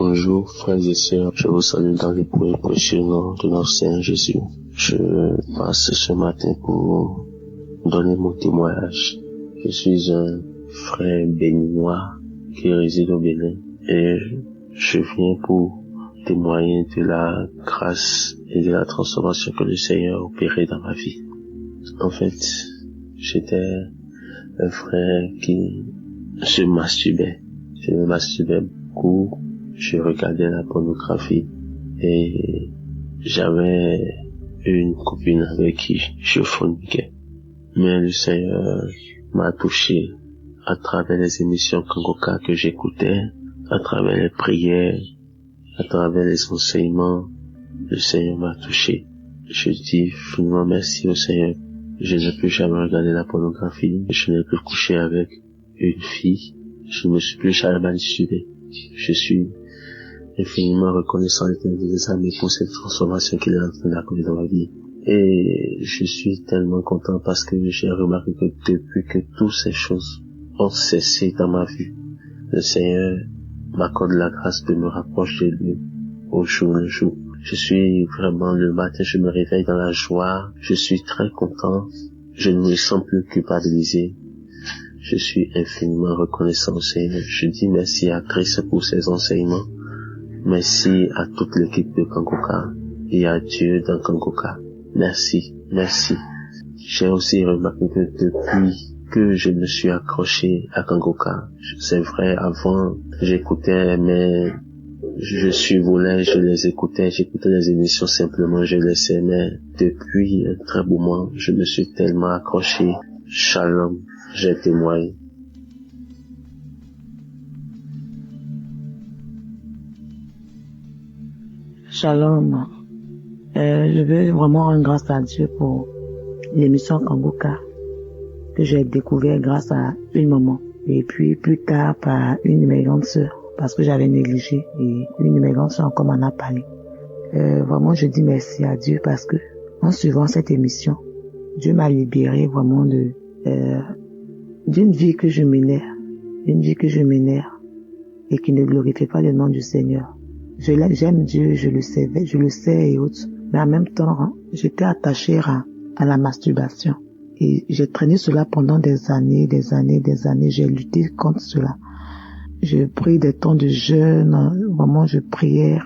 Bonjour, frères et sœurs, je vous salue dans le précieux nom de notre Seigneur Jésus. Je passe ce matin pour donner mon témoignage. Je suis un frère béninois qui réside au Bénin et je viens pour témoigner de la grâce et de la transformation que le Seigneur a opérée dans ma vie. En fait, j'étais un frère qui se masturbait. Je me masturbais beaucoup. Je regardais la pornographie et j'avais une copine avec qui je forniquais. Mais le Seigneur m'a touché à travers les émissions Kangoka que j'écoutais, à travers les prières, à travers les enseignements. Le Seigneur m'a touché. Je dis finalement merci au Seigneur. Je ne peux jamais regarder la pornographie. Je n'ai plus couché avec une fille. Je ne me suis plus jamais masturbé. Je suis infiniment reconnaissant des amis pour cette transformation qu'il est en train d'accomplir dans ma vie. Et je suis tellement content parce que j'ai remarqué que depuis que toutes ces choses ont cessé dans ma vie, le Seigneur m'accorde la grâce de me rapprocher de lui au jour le jour. Je suis vraiment le matin, je me réveille dans la joie, je suis très content, je ne me sens plus culpabilisé. Je suis infiniment reconnaissant au Seigneur. Je dis merci à Christ pour ses enseignements. Merci à toute l'équipe de Kangoka et à Dieu dans Kangoka. Merci, merci. J'ai aussi remarqué que depuis que je me suis accroché à Kangoka, c'est vrai, avant, j'écoutais, mais je survolais, je les écoutais, j'écoutais les émissions simplement, je les aimais. Depuis un très beau moment, je me suis tellement accroché. Shalom, j'ai témoigné. Shalom. Je veux vraiment rendre grâce à Dieu pour l'émission Kangoka que j'ai découvert grâce à une maman et puis plus tard par une de mes grandes sœurs parce que j'avais négligé et une de mes grandes sœurs encore m'en a parlé. Vraiment je dis merci à Dieu parce que en suivant cette émission, Dieu m'a libéré vraiment d'une vie que je menais, et qui ne glorifiait pas le nom du Seigneur. J'aime Dieu, je le sais et autres. Mais en même temps, j'étais attachée à la masturbation. Et j'ai traîné cela pendant des années. J'ai lutté contre cela. J'ai pris des temps de jeûne, vraiment je priais.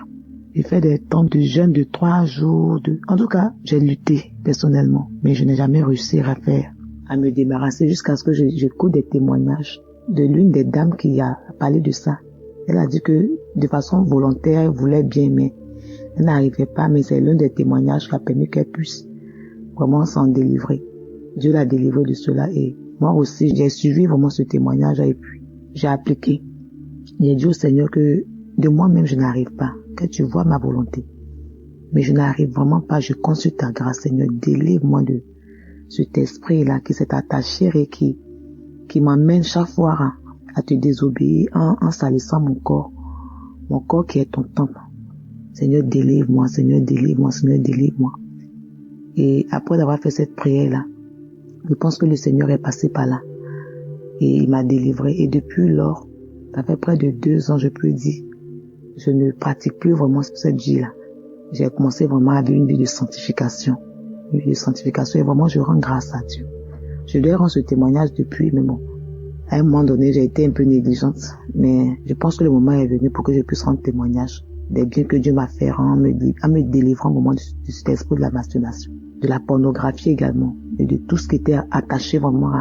J'ai fait des temps de jeûne de 3 jours. En tout cas, j'ai lutté personnellement. Mais je n'ai jamais réussi à me débarrasser jusqu'à ce que j'écoute des témoignages de l'une des dames qui a parlé de ça. Elle a dit que de façon volontaire, elle voulait bien, mais elle n'arrivait pas. Mais c'est l'un des témoignages qui a permis qu'elle puisse vraiment s'en délivrer. Dieu l'a délivrée de cela et moi aussi, j'ai suivi vraiment ce témoignage et puis j'ai appliqué. J'ai dit au Seigneur que de moi-même, je n'arrive pas, que tu vois ma volonté. Mais je n'arrive vraiment pas, je consulte ta grâce, Seigneur. Délivre-moi de cet esprit-là qui s'est attaché et qui m'emmène chaque fois à te désobéir en salissant mon corps qui est ton temple. Seigneur, délivre-moi, Seigneur, délivre-moi, Seigneur, délivre-moi. Et après avoir fait cette prière-là, je pense que le Seigneur est passé par là. Et il m'a délivré. Et depuis lors, ça fait près de 2 ans, je peux dire, je ne pratique plus vraiment cette vie-là. J'ai commencé vraiment à vivre une vie de sanctification. Une vie de sanctification. Et vraiment, je rends grâce à Dieu. Je lui ai rendu ce témoignage depuis, mais bon, à un moment donné, j'ai été un peu négligente, mais je pense que le moment est venu pour que je puisse rendre témoignage des biens que Dieu m'a fait en me délivrant au moment de cet esprit de la masturbation, de la pornographie également, et de tout ce qui était attaché vraiment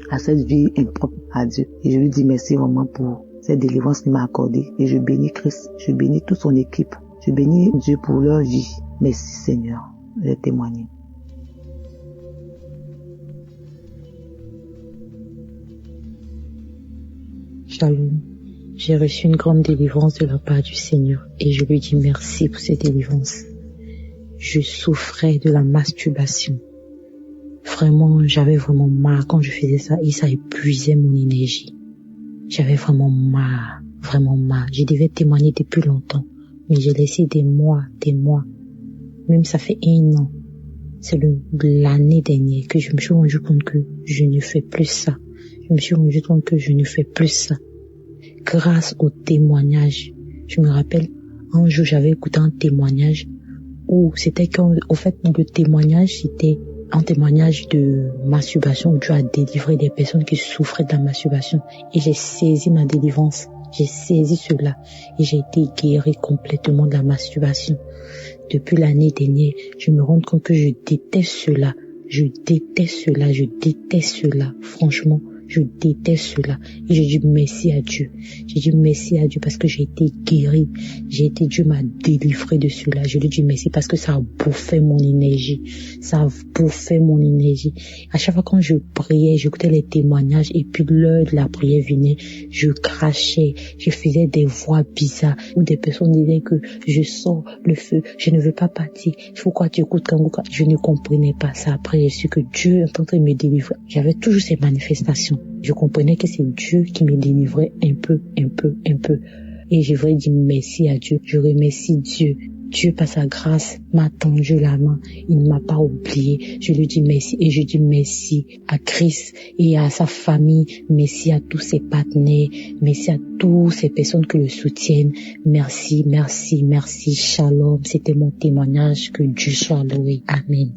à cette vie impropre à Dieu. Et je lui dis merci vraiment pour cette délivrance qu'il m'a accordée. Et je bénis Christ, je bénis toute son équipe, je bénis Dieu pour leur vie. Merci Seigneur, j'ai témoigné. Shalom. J'ai reçu une grande délivrance de la part du Seigneur et je lui dis merci pour cette délivrance. Je souffrais de la masturbation. Vraiment, j'avais vraiment marre quand je faisais ça et ça épuisait mon énergie. J'avais vraiment marre. Je devais témoigner depuis longtemps, mais j'ai laissé des mois. Même ça fait 1 an. C'est l'année dernière que je me suis rendu compte que je ne fais plus ça. Grâce au témoignage, Je me rappelle, un jour, j'avais écouté un témoignage où c'était au fait, le témoignage, c'était un témoignage de masturbation où Dieu a délivré des personnes qui souffraient de la masturbation. Et j'ai saisi ma délivrance. J'ai saisi cela et j'ai été guérie complètement de la masturbation. Depuis l'année dernière, je me rends compte que je déteste cela. Je déteste cela, je déteste cela. Franchement, je déteste cela. Et je dis merci à Dieu. J'ai dit merci à Dieu parce que j'ai été guérie. Dieu m'a délivré de cela. Je lui dis merci parce que ça a bouffé mon énergie. Ça a bouffé mon énergie. À chaque fois quand je priais, j'écoutais les témoignages et puis l'heure de la prière venait, je crachais, je faisais des voix bizarres où des personnes disaient que je sens le feu, je ne veux pas partir. Pourquoi tu écoutes Kanguka? Je ne comprenais pas ça. Après, j'ai su que Dieu est en train de me délivrer. J'avais toujours ces manifestations. Je comprenais que c'est Dieu qui me délivrait un peu. Et je voudrais dire merci à Dieu. Je remercie Dieu. Dieu, par sa grâce, m'a tendu la main. Il ne m'a pas oublié. Je lui dis merci. Et je dis merci à Christ et à sa famille. Merci à tous ses partenaires. Merci à toutes ces personnes qui le soutiennent. Merci. Shalom. C'était mon témoignage. Que Dieu soit loué. Amen.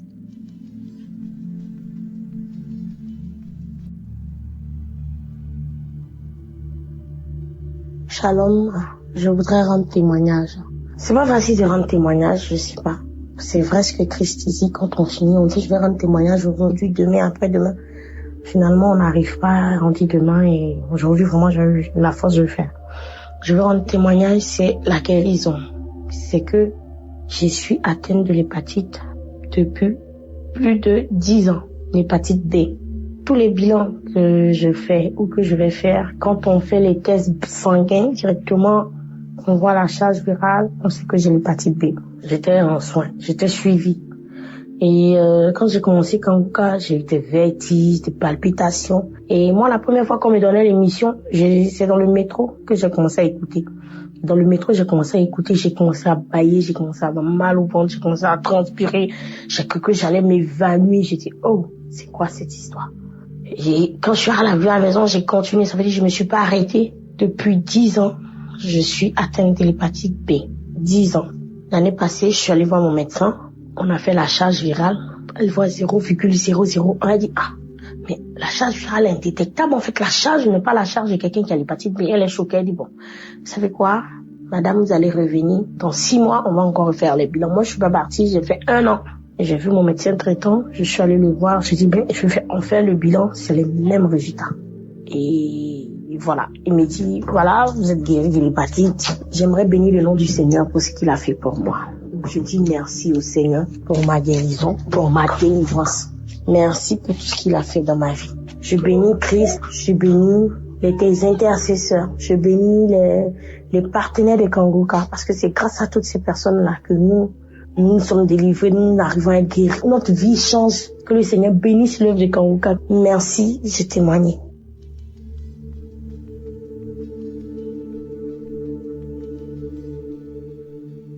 Shalom, je voudrais rendre témoignage. C'est pas facile de rendre témoignage, je sais pas. C'est vrai ce que Christ dit, quand on finit, on dit je vais rendre témoignage aujourd'hui, demain, après-demain. Finalement, on n'arrive pas à rendre demain et aujourd'hui, vraiment, j'ai eu la force de le faire. Je veux rendre témoignage, c'est la guérison. C'est que je suis atteinte de l'hépatite depuis plus de 10 ans, l'hépatite B. Tous les bilans que je fais ou que je vais faire, quand on fait les tests sanguins directement, on voit la charge virale, on sait que j'ai l'hépatite B. J'étais en soins, j'étais suivie. Et quand j'ai commencé Kanguka, j'ai eu des vertiges, des palpitations. Et moi, la première fois qu'on me donnait l'émission, c'est dans le métro que j'ai commencé à écouter. Dans le métro, j'ai commencé à écouter, j'ai commencé à bâiller, j'ai commencé à avoir mal au ventre, j'ai commencé à transpirer. J'ai cru que j'allais m'évanouir. J'ai dit, oh, c'est quoi cette histoire? Et quand je suis arrivée à la maison, j'ai continué. Ça veut dire que je me suis pas arrêtée. Depuis 10 ans, je suis atteinte de l'hépatite B. 10 ans. L'année passée, je suis allée voir mon médecin. On a fait la charge virale. Elle voit 0,001. Elle dit, ah, mais la charge virale est indétectable. En fait, la charge n'est pas la charge de quelqu'un qui a l'hépatite B. Elle est choquée. Elle dit, bon, vous savez quoi, madame, vous allez revenir. Dans 6 mois, on va encore refaire les bilans. Moi, je suis pas partie. J'ai fait 1 an. J'ai vu mon médecin traitant, je suis allée le voir, j'ai dit, ben, on fait le bilan, c'est les mêmes résultats. Et voilà, il me dit, voilà, vous êtes guéri de l'hépatite, j'aimerais bénir le nom du Seigneur pour ce qu'il a fait pour moi. Je dis merci au Seigneur pour ma guérison, pour ma délivrance. Merci pour tout ce qu'il a fait dans ma vie. Je bénis Christ, je bénis les intercesseurs, je bénis les partenaires de Kanguka, parce que c'est grâce à toutes ces personnes-là que nous sommes délivrés, nous arrivons à guérir. Notre vie change. Que le Seigneur bénisse l'œuvre de Kanguka. Merci, je témoigne.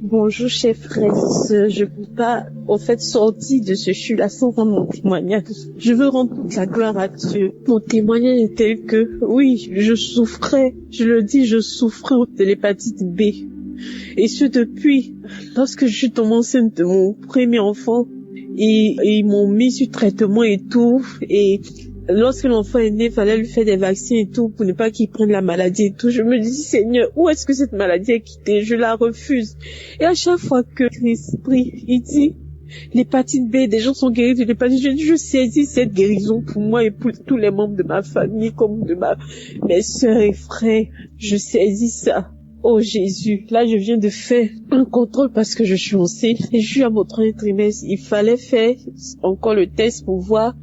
Bonjour, chers frères et sœurs. Je ne peux pas, en fait, sortir de ce chute-là sans rendre mon témoignage. Je veux rendre toute la gloire à Dieu. Mon témoignage est tel que, oui, je souffrais, je le dis, je souffrais de l'hépatite B. Et ce depuis, lorsque je suis tombée enceinte de mon premier enfant, et ils m'ont mis sur traitement et tout, et lorsque l'enfant est né, il fallait lui faire des vaccins et tout, pour ne pas qu'il prenne la maladie et tout. Je me dis, Seigneur, où est-ce que cette maladie est quittée? Je la refuse. Et à chaque fois que Christ prie, il dit, l'hépatite B, des gens sont guéris de l'hépatite. Je saisis cette guérison pour moi et pour tous les membres de ma famille, comme de mes sœurs et frères. Je saisis ça. Oh Jésus, là je viens de faire un contrôle parce que je suis enceinte et je suis à mon 3e trimestre. Il fallait faire encore le test pour voir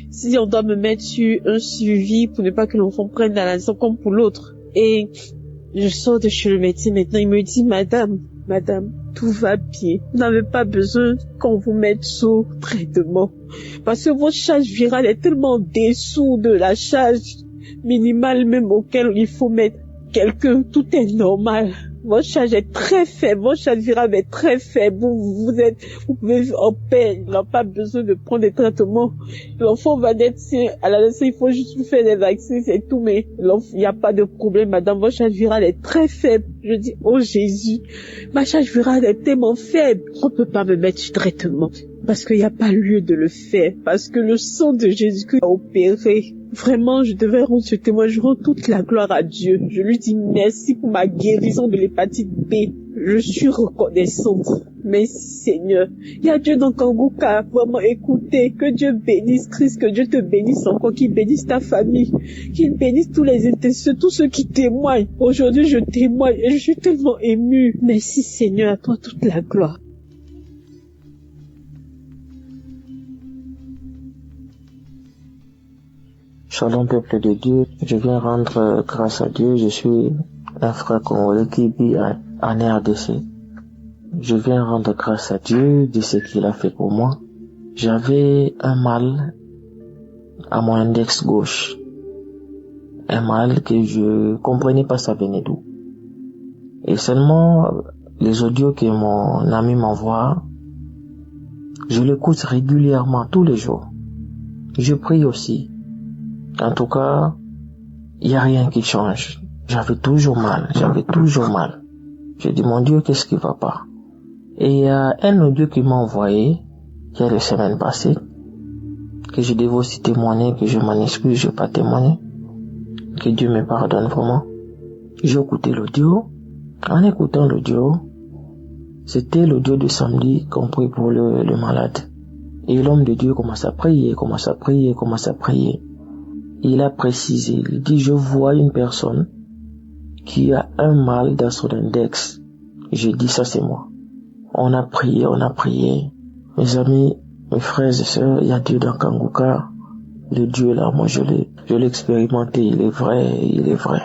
si on doit me mettre sur un suivi pour ne pas que l'enfant prenne la naissance comme pour l'autre. Et je sors de chez le médecin maintenant, il me dit, madame, tout va bien. Vous n'avez pas besoin qu'on vous mette sous traitement parce que votre charge virale est tellement dessous de la charge minimale même auquel il faut mettre quelqu'un, tout est normal. Mon charge est très faible, mon charge virale est très faible. Vous pouvez vivre en paix, il n'a pas besoin de prendre des traitements. L'enfant va naître, à la naissance, il faut juste lui faire des vaccins, c'est tout, mais il n'y a pas de problème, madame. Votre charge virale est très faible. Je dis, oh Jésus, ma charge virale est tellement faible. On ne peut pas me mettre du traitement parce qu'il n'y a pas lieu de le faire, parce que le sang de Jésus-Christ a opéré. Vraiment, je devais rendre ce témoignage, je rends toute la gloire à Dieu. Je lui dis merci pour ma guérison de l'hépatite B. Je suis reconnaissante. Merci Seigneur. Il y a Dieu dans Kanguka. Vraiment, écoutez, que Dieu bénisse Christ, que Dieu te bénisse encore, qu'il bénisse ta famille, qu'il bénisse tous les intéressés, tous ceux qui témoignent. Aujourd'hui, je témoigne et je suis tellement émue. Merci Seigneur, à toi toute la gloire. Shalom peuple de Dieu, je viens rendre grâce à Dieu, je suis un frère congolais qui vit en RDC. Je viens rendre grâce à Dieu de ce qu'il a fait pour moi. J'avais un mal à mon index gauche, un mal que je comprenais pas ça venait d'où. Et seulement les audios que mon ami m'envoie, je l'écoute régulièrement tous les jours. Je prie aussi. En tout cas, il n'y a rien qui change. J'avais toujours mal. Je dis, mon Dieu, qu'est-ce qui va pas? Et il y a un audio qui m'a envoyé, il y a les semaines passées, que je devais aussi témoigner, que je m'en excuse, je vais pas témoigner. Que Dieu me pardonne vraiment. J'ai écouté l'audio. En écoutant l'audio, c'était l'audio de samedi qu'on prie pour le malade. Et l'homme de Dieu commence à prier. Il a précisé, il dit, je vois une personne qui a un mal dans son index. J'ai dit, ça c'est moi. On a prié. Mes amis, mes frères et sœurs, il y a Dieu dans Kanguka. Le Dieu là, moi je l'ai expérimenté, il est vrai.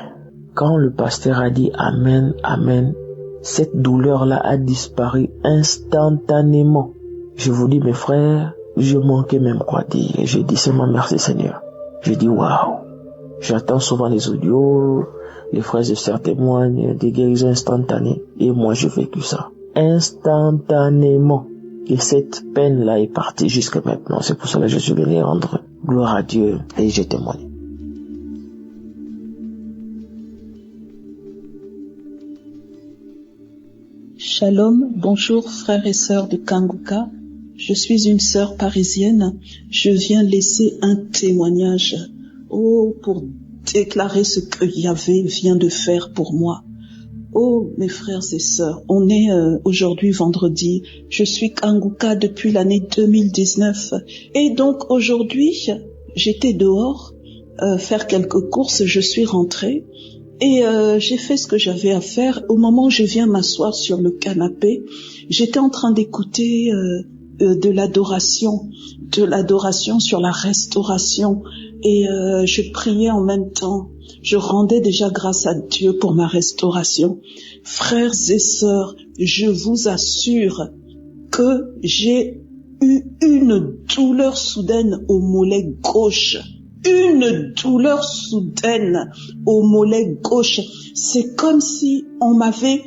Quand le pasteur a dit Amen, Amen, cette douleur-là a disparu instantanément. Je vous dis, mes frères, je manquais même quoi dire. Je dis seulement merci Seigneur. Je dis waouh. J'attends souvent les audios, les frères et sœurs témoignent des guérisons instantanées. Et moi, j'ai vécu ça. Instantanément. Et cette peine-là est partie jusqu'à maintenant. C'est pour cela que je suis venu rendre gloire à Dieu et j'ai témoigné. Shalom, bonjour frères et sœurs de Kanguka. Je suis une sœur parisienne. Je viens laisser un témoignage. Pour déclarer ce que Yahvé vient de faire pour moi. Mes frères et sœurs, on est aujourd'hui vendredi. Je suis Kanguka depuis l'année 2019. Et donc aujourd'hui, j'étais dehors faire quelques courses. Je suis rentrée. Et j'ai fait ce que j'avais à faire. Au moment où je viens m'asseoir sur le canapé, j'étais en train d'écouter de l'adoration sur la restauration. Et je priais en même temps. Je rendais déjà grâce à Dieu pour ma restauration. Frères et sœurs, je vous assure que j'ai eu une douleur soudaine au mollet gauche. Une douleur soudaine au mollet gauche. C'est comme si on m'avait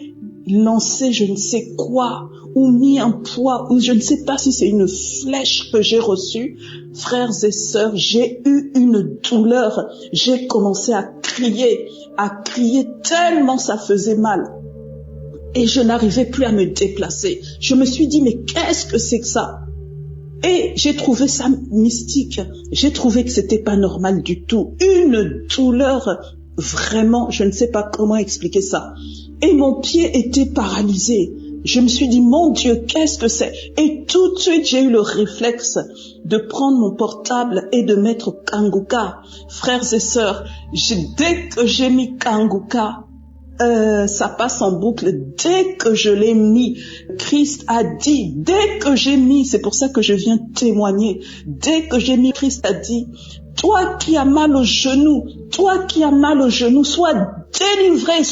lancé je ne sais quoi, ou mis un poids, ou je ne sais pas si c'est une flèche que j'ai reçue. Frères et sœurs, j'ai eu une douleur. J'ai commencé à crier tellement ça faisait mal. Et je n'arrivais plus à me déplacer. Je me suis dit, mais qu'est-ce que c'est que ça? Et j'ai trouvé ça mystique. J'ai trouvé que c'était pas normal du tout. Une douleur, vraiment, je ne sais pas comment expliquer ça. Et mon pied était paralysé. Je me suis dit, mon Dieu, qu'est-ce que c'est? Et tout de suite, j'ai eu le réflexe de prendre mon portable et de mettre Kanguka. Frères et sœurs, dès que j'ai mis Kanguka, ça passe en boucle. Dès que je l'ai mis, Christ a dit, dès que j'ai mis, c'est pour ça que je viens témoigner, dès que j'ai mis, Christ a dit, toi qui as mal au genou, sois délivré,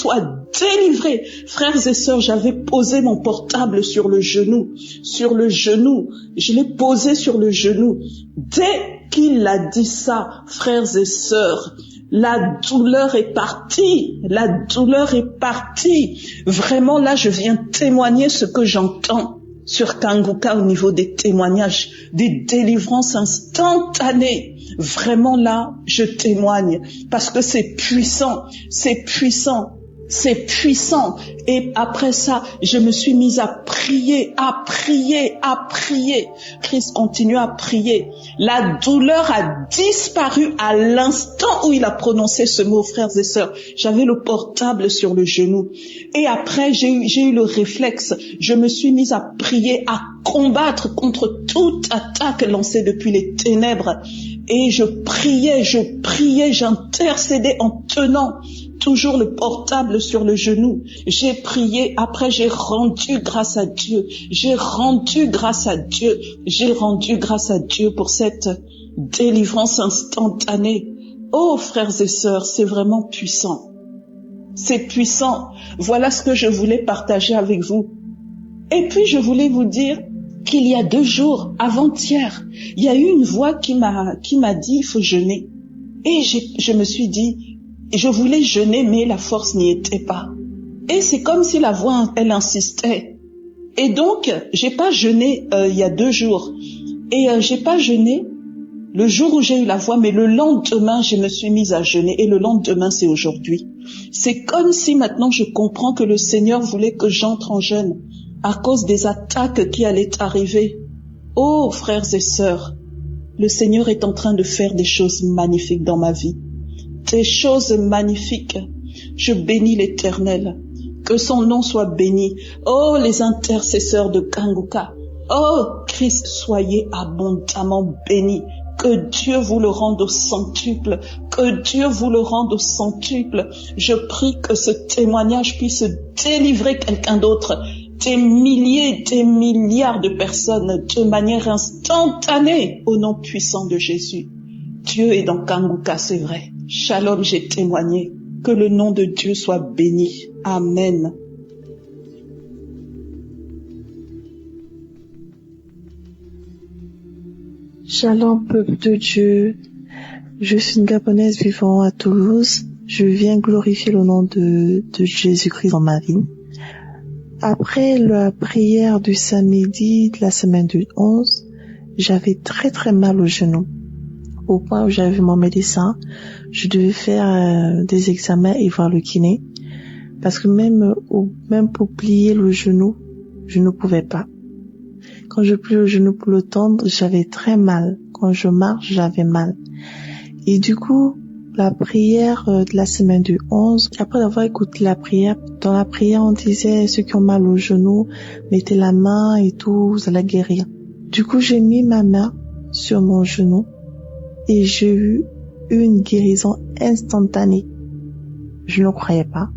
Frères et sœurs, j'avais posé mon portable sur le genou. Je l'ai posé sur le genou. Dès qu'il a dit ça, frères et sœurs, la douleur est partie. La douleur est partie. Vraiment, là, je viens témoigner ce que j'entends sur Kanguka au niveau des témoignages, des délivrances instantanées. Vraiment, là, je témoigne parce que c'est puissant, c'est puissant. C'est puissant. Et après ça, je me suis mise à prier, à prier, à prier. Christ continue à prier. La douleur a disparu à l'instant où il a prononcé ce mot, frères et sœurs. J'avais le portable sur le genou. Et après, j'ai eu le réflexe. Je me suis mise à prier, à combattre contre toute attaque lancée depuis les ténèbres. Et je priais, j'intercédais en tenant toujours le portable sur le genou. J'ai prié, après j'ai rendu grâce à Dieu. J'ai rendu grâce à Dieu pour cette délivrance instantanée. Oh, frères et sœurs, c'est vraiment puissant. C'est puissant. Voilà ce que je voulais partager avec vous. Et puis, je voulais vous dire qu'il y a 2 jours, avant-hier, il y a eu une voix qui m'a dit, il faut jeûner. Et je me suis dit, je voulais jeûner, mais la force n'y était pas. Et c'est comme si la voix, elle insistait. Et donc, j'ai pas jeûné il y a 2 jours. Et j'ai pas jeûné le jour où j'ai eu la voix, mais le lendemain, je me suis mise à jeûner. Et le lendemain, c'est aujourd'hui. C'est comme si maintenant je comprends que le Seigneur voulait que j'entre en jeûne à cause des attaques qui allaient arriver. Oh, frères et sœurs, le Seigneur est en train de faire des choses magnifiques dans ma vie. Des choses magnifiques. Je bénis l'Éternel. Que son nom soit béni. Oh, les intercesseurs de Kanguka. Oh, Christ, soyez abondamment bénis. Que Dieu vous le rende au centuple. Que Dieu vous le rende au centuple. Je prie que ce témoignage puisse délivrer quelqu'un d'autre. Des milliers, des milliards de personnes de manière instantanée au nom puissant de Jésus. Dieu est dans Kanguka, c'est vrai. Shalom, j'ai témoigné. Que le nom de Dieu soit béni. Amen. Shalom, peuple de Dieu. Je suis une Gabonaise vivant à Toulouse. Je viens glorifier le nom de Jésus-Christ dans ma vie. Après la prière du samedi de la semaine du 11, j'avais très très mal au genou. Au point où j'avais vu mon médecin, je devais faire des examens et voir le kiné. Parce que même pour plier le genou, je ne pouvais pas. Quand je plie le genou pour le tendre, j'avais très mal. Quand je marche, j'avais mal. Et du coup, la prière de la semaine du 11, après avoir écouté la prière, dans la prière, on disait ceux qui ont mal au genou, mettez la main et tout, vous allez guérir. Du coup, j'ai mis ma main sur mon genou et j'ai eu une guérison instantanée. Je ne croyais pas.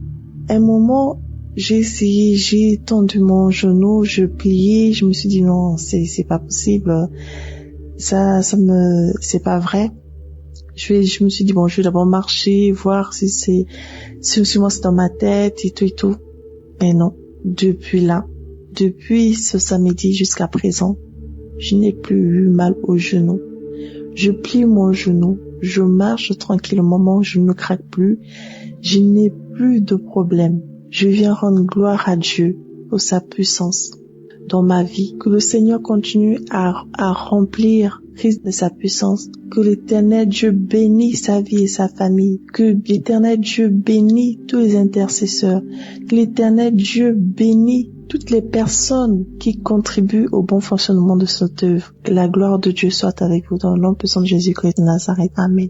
À un moment, j'ai essayé, j'ai tendu mon genou, je pliais, je me suis dit non, c'est pas possible. C'est pas vrai. Je me suis dit bon, je vais d'abord marcher, voir si moi c'est dans ma tête et tout. Mais non, depuis ce samedi jusqu'à présent, je n'ai plus eu mal au genou. Je plie mon genou, je marche tranquillement, je ne craque plus, je n'ai plus de problème. Je viens rendre gloire à Dieu pour sa puissance dans ma vie. Que le Seigneur continue à remplir Christ de sa puissance. Que l'Éternel Dieu bénisse sa vie et sa famille. Que l'Éternel Dieu bénisse tous les intercesseurs. Que l'Éternel Dieu bénisse toutes les personnes qui contribuent au bon fonctionnement de cette œuvre. Que la gloire de Dieu soit avec vous dans le nom puissant de Jésus-Christ de Nazareth. Amen.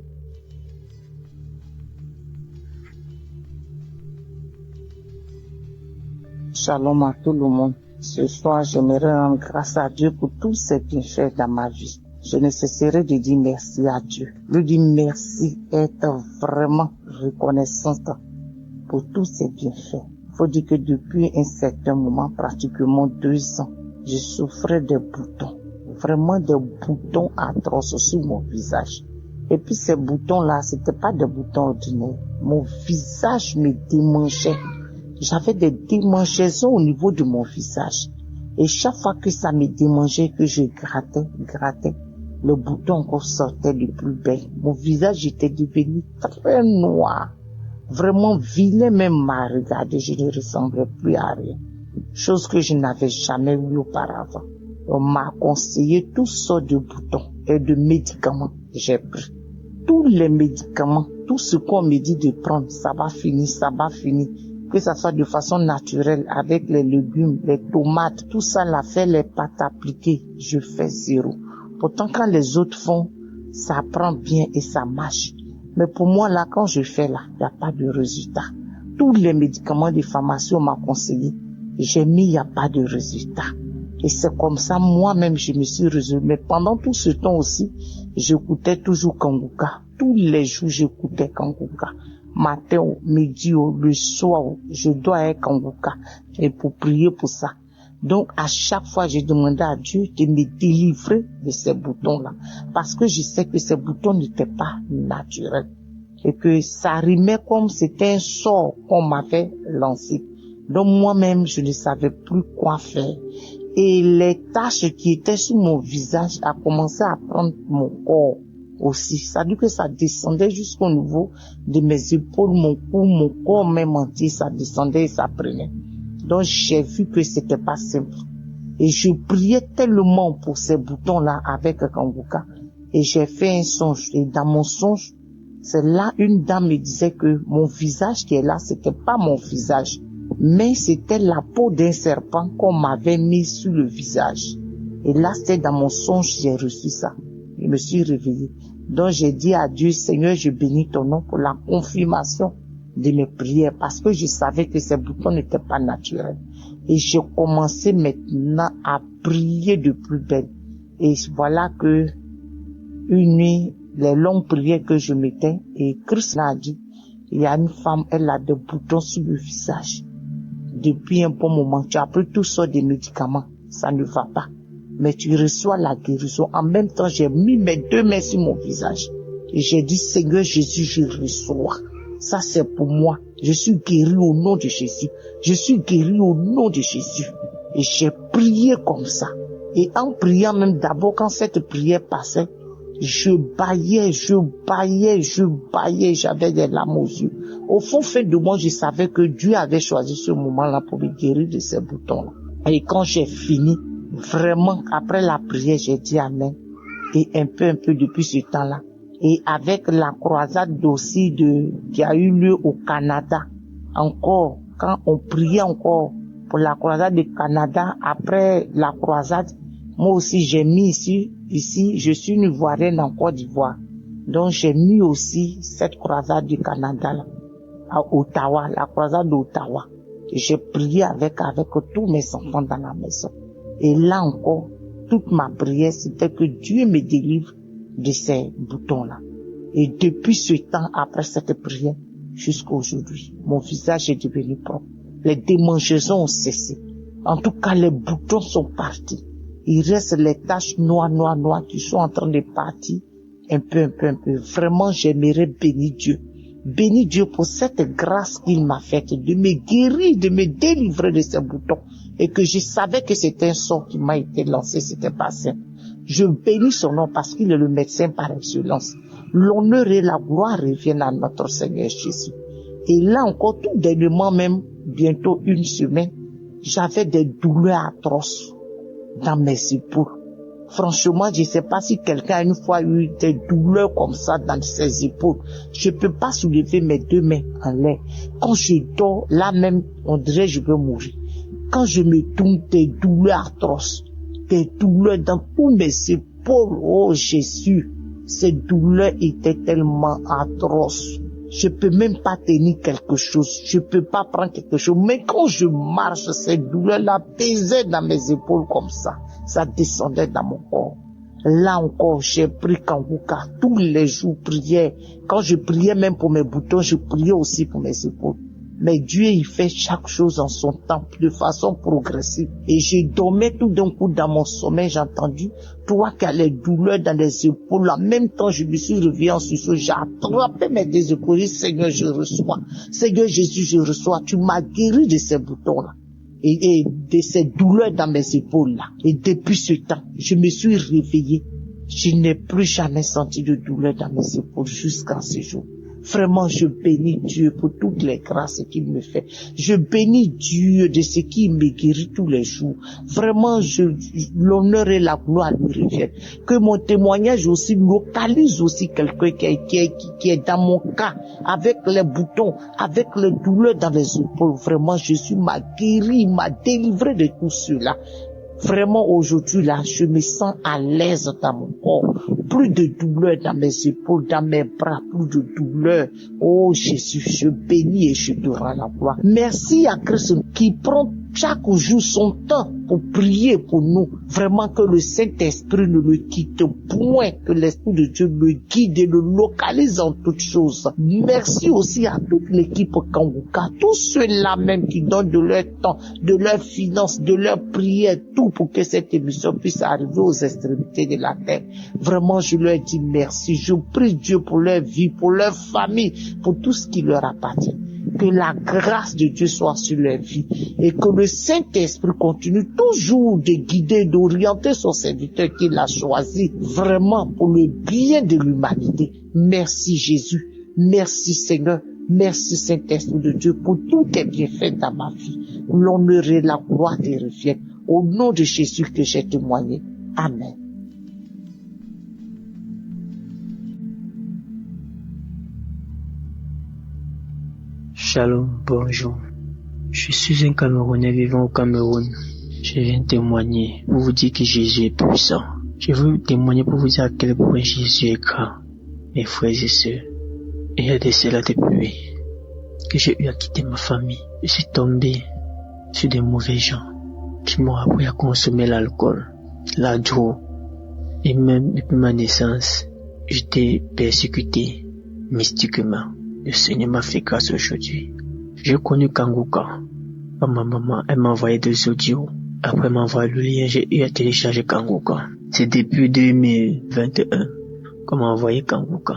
Shalom à tout le monde. Ce soir, j'aimerais rendre grâce à Dieu pour tous ses bienfaits dans ma vie. Je ne cesserai de dire merci à Dieu. Lui dire merci, être vraiment reconnaissante pour tous ses bienfaits. Il faut dire que depuis un certain moment, pratiquement 2 ans, je souffrais des boutons. Vraiment des boutons atroces sur mon visage. Et puis ces boutons-là, c'était pas des boutons ordinaires. Mon visage me démangeait. J'avais des démangeaisons au niveau de mon visage. Et chaque fois que ça me démangeait, que je grattais, le bouton encore sortait de plus belle. Mon visage était devenu très noir. Vraiment vilain même m'a regardé, je ne ressemblais plus à rien. Chose que je n'avais jamais vue auparavant. On m'a conseillé toutes sortes de boutons et de médicaments. J'ai pris tous les médicaments, tout ce qu'on me dit de prendre, ça va finir, que ça soit de façon naturelle, avec les légumes, les tomates, tout ça l'a fait, les pâtes appliquées, je fais zéro. Pourtant, quand les autres font, ça prend bien et ça marche. Mais pour moi, là, quand je fais là, il n'y a pas de résultat. Tous les médicaments de pharmacie, on m'a conseillé. J'ai mis, il n'y a pas de résultat. Et c'est comme ça, moi-même, je me suis résolue. Mais pendant tout ce temps aussi, j'écoutais toujours Kanguka. Tous les jours, j'écoutais Kanguka. Matin, midi, le soir, je dois être Kanguka. Et pour prier pour ça. Donc, à chaque fois, j'ai demandé à Dieu de me délivrer de ces boutons-là. Parce que je sais que ces boutons n'étaient pas naturels. Et que ça rimait comme c'était un sort qu'on m'avait lancé. Donc, moi-même, je ne savais plus quoi faire. Et les taches qui étaient sur mon visage a commencé à prendre mon corps aussi. Ça veut dire que ça descendait jusqu'au niveau de mes épaules, mon cou, mon corps même entier, ça descendait et ça prenait. Donc j'ai vu que c'était pas simple. Et je priais tellement pour ces boutons-là avec Kanguka. Et j'ai fait un songe. Et dans mon songe, c'est là une dame me disait que mon visage qui est là, c'était pas mon visage. Mais c'était la peau d'un serpent qu'on m'avait mis sur le visage. Et là, c'était dans mon songe, j'ai reçu ça. Je me suis réveillée. Donc j'ai dit à Dieu, Seigneur, je bénis ton nom pour la confirmation de mes prières, parce que je savais que ces boutons n'étaient pas naturels. Et j'ai commencé maintenant à prier de plus belle. Et voilà que une nuit, les longues prières que je mettais, et Christ m'a dit, il y a une femme, elle a des boutons sur le visage. Depuis un bon moment, tu as pris toutes sortes de médicaments, ça ne va pas. Mais tu reçois la guérison. En même temps, j'ai mis mes 2 mains sur mon visage. Et j'ai dit, Seigneur Jésus, je reçois. Ça, c'est pour moi. Je suis guéri au nom de Jésus. Je suis guéri au nom de Jésus. Et j'ai prié comme ça. Et en priant même d'abord, quand cette prière passait, je bâillais, j'avais des larmes aux yeux. Au fond de moi, je savais que Dieu avait choisi ce moment-là pour me guérir de ces boutons-là. Et quand j'ai fini, vraiment, après la prière, j'ai dit Amen. Et un peu depuis ce temps-là. Et avec la croisade aussi qui a eu lieu au Canada, encore, quand on priait encore pour la croisade du Canada, après la croisade, moi aussi j'ai mis ici, je suis une Ivoirienne en Côte d'Ivoire. Donc j'ai mis aussi cette croisade du Canada là, à Ottawa, la croisade d'Ottawa. Et j'ai prié avec tous mes enfants dans la maison. Et là encore, toute ma prière, c'était que Dieu me délivre de ces boutons-là. Et depuis ce temps, après cette prière, jusqu'à aujourd'hui, mon visage est devenu propre. Les démangeaisons ont cessé. En tout cas, les boutons sont partis. Il reste les taches noires qui sont en train de partir un peu. Vraiment, j'aimerais bénir Dieu. Bénis Dieu pour cette grâce qu'il m'a faite de me guérir, de me délivrer de ces boutons. Et que je savais que c'était un sort qui m'a été lancé, c'était pas simple. Je bénis son nom parce qu'il est le médecin par excellence. L'honneur et la gloire reviennent à notre Seigneur Jésus. Et là encore, tout dernièrement même, bientôt une semaine, j'avais des douleurs atroces dans mes épaules. Franchement, je ne sais pas si quelqu'un a une fois eu des douleurs comme ça dans ses épaules. Je ne peux pas soulever mes 2 mains en l'air. Quand je dors, là même, on dirait que je veux mourir. Quand je me tourne, des douleurs atroces, des douleurs dans tous mes épaules. Oh Jésus, ces douleurs étaient tellement atroces. Je peux même pas tenir quelque chose. Je peux pas prendre quelque chose. Mais quand je marche, ces douleurs-là pesaient dans mes épaules comme ça. Ça descendait dans mon corps. Là encore, j'ai pris Kanguka. Tous les jours, prière. Quand je priais même pour mes boutons, je priais aussi pour mes épaules. Mais Dieu, il fait chaque chose en son temps, de façon progressive. Et je dormais tout d'un coup dans mon sommeil, j'ai entendu, toi qui as les douleurs dans les épaules, en même temps, je me suis réveillé en sursaut, j'ai attrapé mes 2 épaules, Seigneur, je reçois. Seigneur Jésus, je reçois. Tu m'as guéri de ces boutons-là. Et de ces douleurs dans mes épaules-là. Et depuis ce temps, je me suis réveillé. Je n'ai plus jamais senti de douleur dans mes épaules jusqu'à ce jour. Vraiment, je bénis Dieu pour toutes les grâces qu'il me fait. Je bénis Dieu de ce qu'il me guérit tous les jours. Vraiment, l'honneur et la gloire lui reviennent. Que mon témoignage aussi localise aussi quelqu'un qui est dans mon cas, avec les boutons, avec les douleurs dans les épaules. Vraiment, Jésus m'a guéri, m'a délivré de tout cela. Vraiment, aujourd'hui, là, je me sens à l'aise dans mon corps. Plus de douleur dans mes épaules, dans mes bras, plus de douleur. Oh Jésus, je bénis et je te rends la gloire. Merci à Christ qui prend chaque jour son temps pour prier pour nous. Vraiment que le Saint-Esprit ne le quitte point, que l'Esprit de Dieu le guide et le localise en toutes choses. Merci aussi à toute l'équipe Kanguka, tous ceux-là même qui donnent de leur temps, de leurs finances, de leurs prières, tout pour que cette émission puisse arriver aux extrémités de la terre. Vraiment, je leur dis merci. Je prie Dieu pour leur vie, pour leur famille, pour tout ce qui leur appartient. Que la grâce de Dieu soit sur leur vie et que le Saint-Esprit continue toujours de guider, d'orienter son serviteur qu'il a choisi vraiment pour le bien de l'humanité. Merci Jésus, merci Seigneur, merci Saint-Esprit de Dieu pour tous tes bienfaits dans ma vie. L'honneur et la gloire te reviennent. Au nom de Jésus que j'ai témoigné. Amen. Shalom, bonjour. Je suis un Camerounais vivant au Cameroun. Je viens témoigner pour vous dire que Jésus est puissant. Je veux témoigner pour vous dire à quel point Jésus est grand. Mes frères et sœurs, il y a de cela depuis que j'ai eu à quitter ma famille. Je suis tombé sur des mauvais gens qui m'ont appris à consommer l'alcool, la drogue. Et même depuis ma naissance, j'étais persécuté mystiquement. Le Seigneur m'a fait grâce aujourd'hui. J'ai connu Kanguka. Ma maman, elle m'a envoyé des audios. Après m'envoyer le lien, j'ai eu à télécharger Kanguka. C'est depuis 2021 qu'on m'a envoyé Kanguka.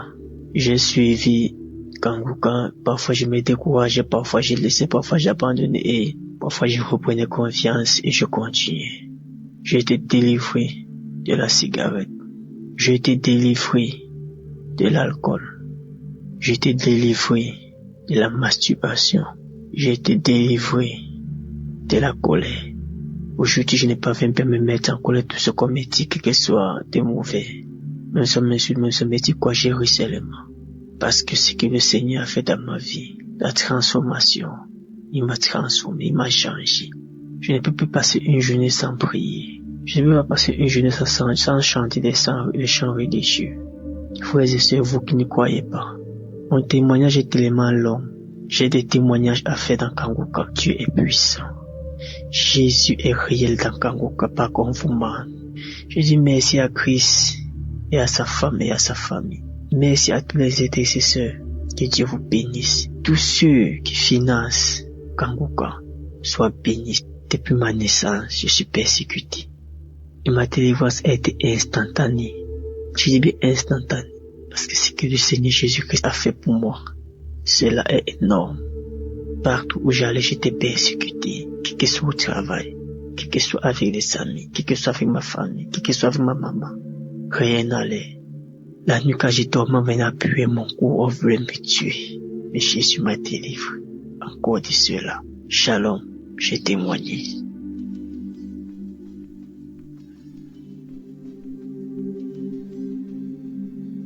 J'ai suivi Kanguka. Parfois je me décourageais, parfois j'ai laissé, parfois j'abandonnais et parfois je reprenais confiance et je continuais. J'ai été délivré de la cigarette. J'ai été délivré de l'alcool. J'ai été délivré de la masturbation. J'ai été délivré de la colère. Aujourd'hui, je n'ai pas même me mettre en colère tout ce qu'on me dit, que ce soit de mauvais. Même si on m'insulte, même si on me dit quoi, j'ai ri seulement. Parce que ce que le Seigneur a fait dans ma vie, la transformation, il m'a transformé, il m'a changé. Je ne peux plus passer une journée sans prier. Je ne peux pas passer une journée sans chanter les chants religieux. Frères et sœurs, vous qui ne croyez pas, mon témoignage est tellement long. J'ai des témoignages à faire dans Kanguka. Dieu est puissant. Jésus est réel dans Kanguka, pas comme vous, man. Je dis merci à Christ et à sa femme et à sa famille. Merci à tous les intercesseurs. Que Dieu vous bénisse. Tous ceux qui financent Kanguka soient bénis. Depuis ma naissance, je suis persécuté. Et ma délivrance a été instantanée. Je dis bien instantanée. Parce que ce que le Seigneur Jésus-Christ a fait pour moi, cela est énorme. Partout où j'allais, j'étais persécuté. Quel que soit au travail, quel que soit avec les amis, quel que soit avec ma famille, quel que soit avec ma maman. Rien n'allait. La nuit quand j'ai dormi, on venait appuyer mon cou, on voulait me tuer. Mais Jésus m'a délivré. Encore de cela. Shalom, j'ai témoigné.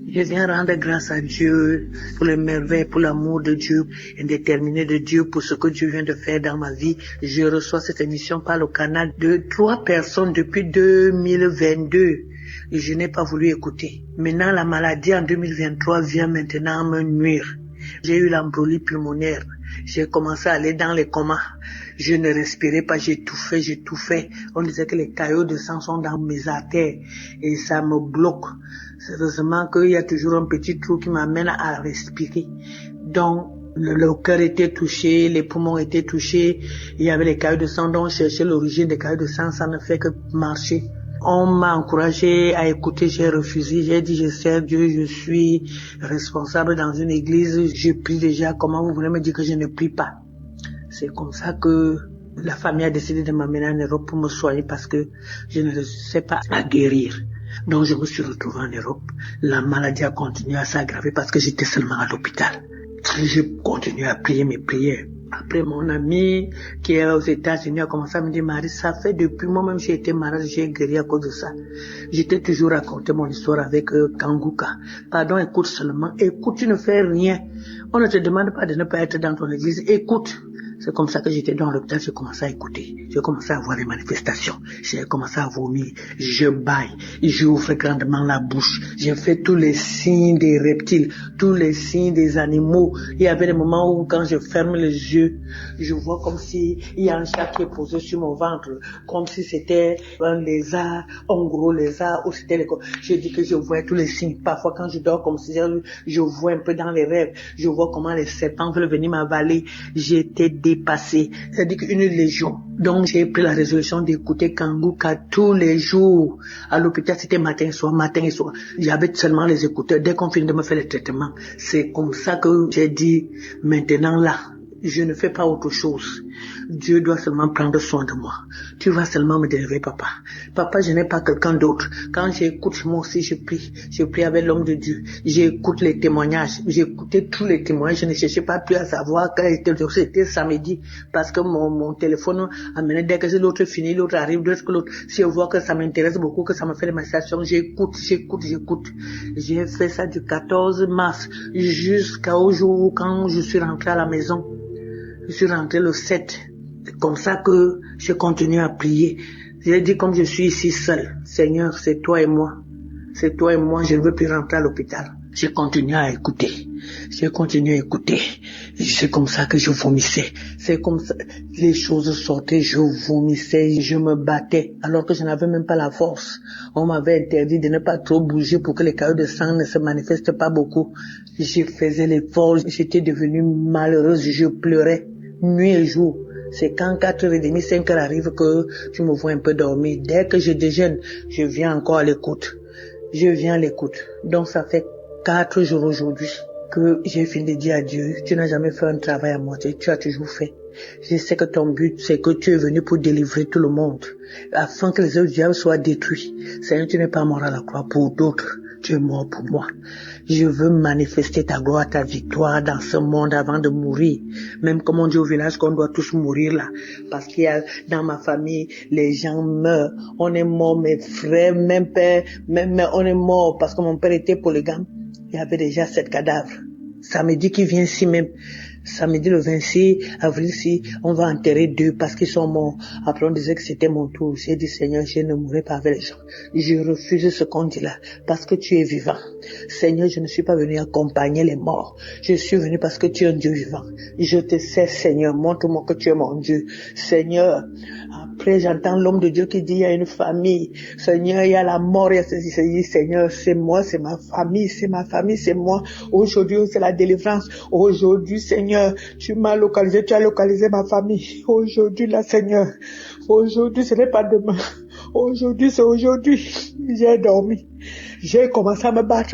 Je viens rendre grâce à Dieu pour les merveilles, pour l'amour de Dieu, indéterminé de Dieu, pour ce que Dieu vient de faire dans ma vie. Je reçois cette émission par le canal de 3 personnes depuis 2022 et je n'ai pas voulu écouter. Maintenant, la maladie en 2023 vient maintenant me nuire. J'ai eu l'embolie pulmonaire. J'ai commencé à aller dans les comas. Je ne respirais pas, j'étouffais. On disait que les caillots de sang sont dans mes artères et ça me bloque. Heureusement qu'il y a toujours un petit trou qui m'amène à respirer. Donc, le cœur était touché, les poumons étaient touchés, il y avait les caillots de sang, donc on cherchait l'origine des caillots de sang, ça ne fait que marcher. On m'a encouragé à écouter, j'ai refusé, j'ai dit je sers Dieu, je suis responsable dans une église, je prie déjà, comment vous voulez me dire que je ne prie pas? C'est comme ça que la famille a décidé de m'amener en Europe pour me soigner parce que je ne sais pas à guérir. Donc je me suis retrouvé en Europe. La maladie a continué à s'aggraver parce que j'étais seulement à l'hôpital. Je continue à prier mes prières. Après, mon ami qui est aux États-Unis a commencé à me dire, Marie, ça fait depuis moi-même j'ai été malade, j'ai guéri à cause de ça. J'étais toujours raconté mon histoire avec Kanguka. Pardon, écoute seulement. Écoute, tu ne fais rien. On ne te demande pas de ne pas être dans ton église. Écoute. C'est comme ça que j'étais dans l'hôpital, j'ai commencé à écouter. J'ai commencé à voir les manifestations. J'ai commencé à vomir. Je baille. J'ouvre grandement la bouche. J'ai fait tous les signes des reptiles, tous les signes des animaux. Il y avait des moments où quand je ferme les yeux, je vois comme si il y a un chat qui est posé sur mon ventre, comme si c'était un lézard, un gros lézard, ou c'était les... Je dis que je vois tous les signes. Parfois quand je dors comme si je vois un peu dans les rêves, je vois comment les serpents veulent venir m'avaler. J'étais dépassé, c'est-à-dire qu'une légion. Donc j'ai pris la résolution d'écouter Kanguka tous les jours. À l'hôpital, c'était matin et soir. J'avais seulement les écouteurs. Dès qu'on finit de me faire les traitements, c'est comme ça que j'ai dit, maintenant là, je ne fais pas autre chose. Dieu doit seulement prendre soin de moi. Tu vas seulement me délivrer, papa. Papa, je n'ai pas quelqu'un d'autre. Quand j'écoute, moi aussi, je prie. Je prie avec l'homme de Dieu. J'écoute les témoignages. J'ai écouté tous les témoignages. Je ne cherchais pas plus à savoir quel était le jour. C'était samedi. Parce que mon téléphone amenait dès que l'autre finit, l'autre arrive, l'autre. Si je vois que ça m'intéresse beaucoup, que ça me fait des manifestations, j'écoute. J'ai fait ça du 14 mars jusqu'au jour quand je suis rentré à la maison. Je suis rentré le 7. C'est comme ça que je continue à prier. J'ai dit comme je suis ici seul, Seigneur, c'est toi et moi. C'est toi et moi, je ne veux plus rentrer à l'hôpital. J'ai continué à écouter. C'est comme ça que je vomissais. C'est comme ça, les choses sortaient, je vomissais, je me battais, alors que je n'avais même pas la force. On m'avait interdit de ne pas trop bouger pour que les caillots de sang ne se manifestent pas beaucoup. Je faisais l'effort, j'étais devenue malheureuse, je pleurais nuit et jour. C'est quand 4h30, 5h arrive que je me vois un peu dormir. Dès que je déjeune, je viens encore à l'écoute. Donc ça fait 4 jours aujourd'hui que j'ai fini de dire à Dieu, tu n'as jamais fait un travail à moitié, tu as toujours fait. Je sais que ton but, c'est que tu es venu pour délivrer tout le monde, afin que les œuvres du diable soient détruits. Seigneur, tu n'es pas mort à la croix pour d'autres. Tu es mort pour moi. Je veux manifester ta gloire, ta victoire dans ce monde avant de mourir. Même comme on dit au village qu'on doit tous mourir là. Parce qu'il y a dans ma famille, les gens meurent. On est mort, mes frères, même père, même on est mort parce que mon père était polygame. Il y avait déjà 7 cadavres. Samedi qui vient ici même. Samedi le 26 avril, si on va enterrer 2 parce qu'ils sont morts. Après on disait que c'était mon tour. J'ai dit Seigneur, je ne mourrai pas avec les gens. Je refuse ce qu'on dit là parce que tu es vivant. Seigneur, je ne suis pas venu accompagner les morts. Je suis venu parce que tu es un Dieu vivant. Je te sais Seigneur, montre-moi que tu es mon Dieu. Seigneur, après j'entends l'homme de Dieu qui dit il y a une famille. Seigneur, il y a la mort, il y a ceci. Seigneur, c'est moi, c'est ma famille, c'est moi. Aujourd'hui c'est la délivrance. Aujourd'hui Seigneur, tu m'as localisé, tu as localisé ma famille. Aujourd'hui, là, Seigneur. Aujourd'hui, ce n'est pas demain. Aujourd'hui, c'est aujourd'hui. J'ai dormi. J'ai commencé à me battre.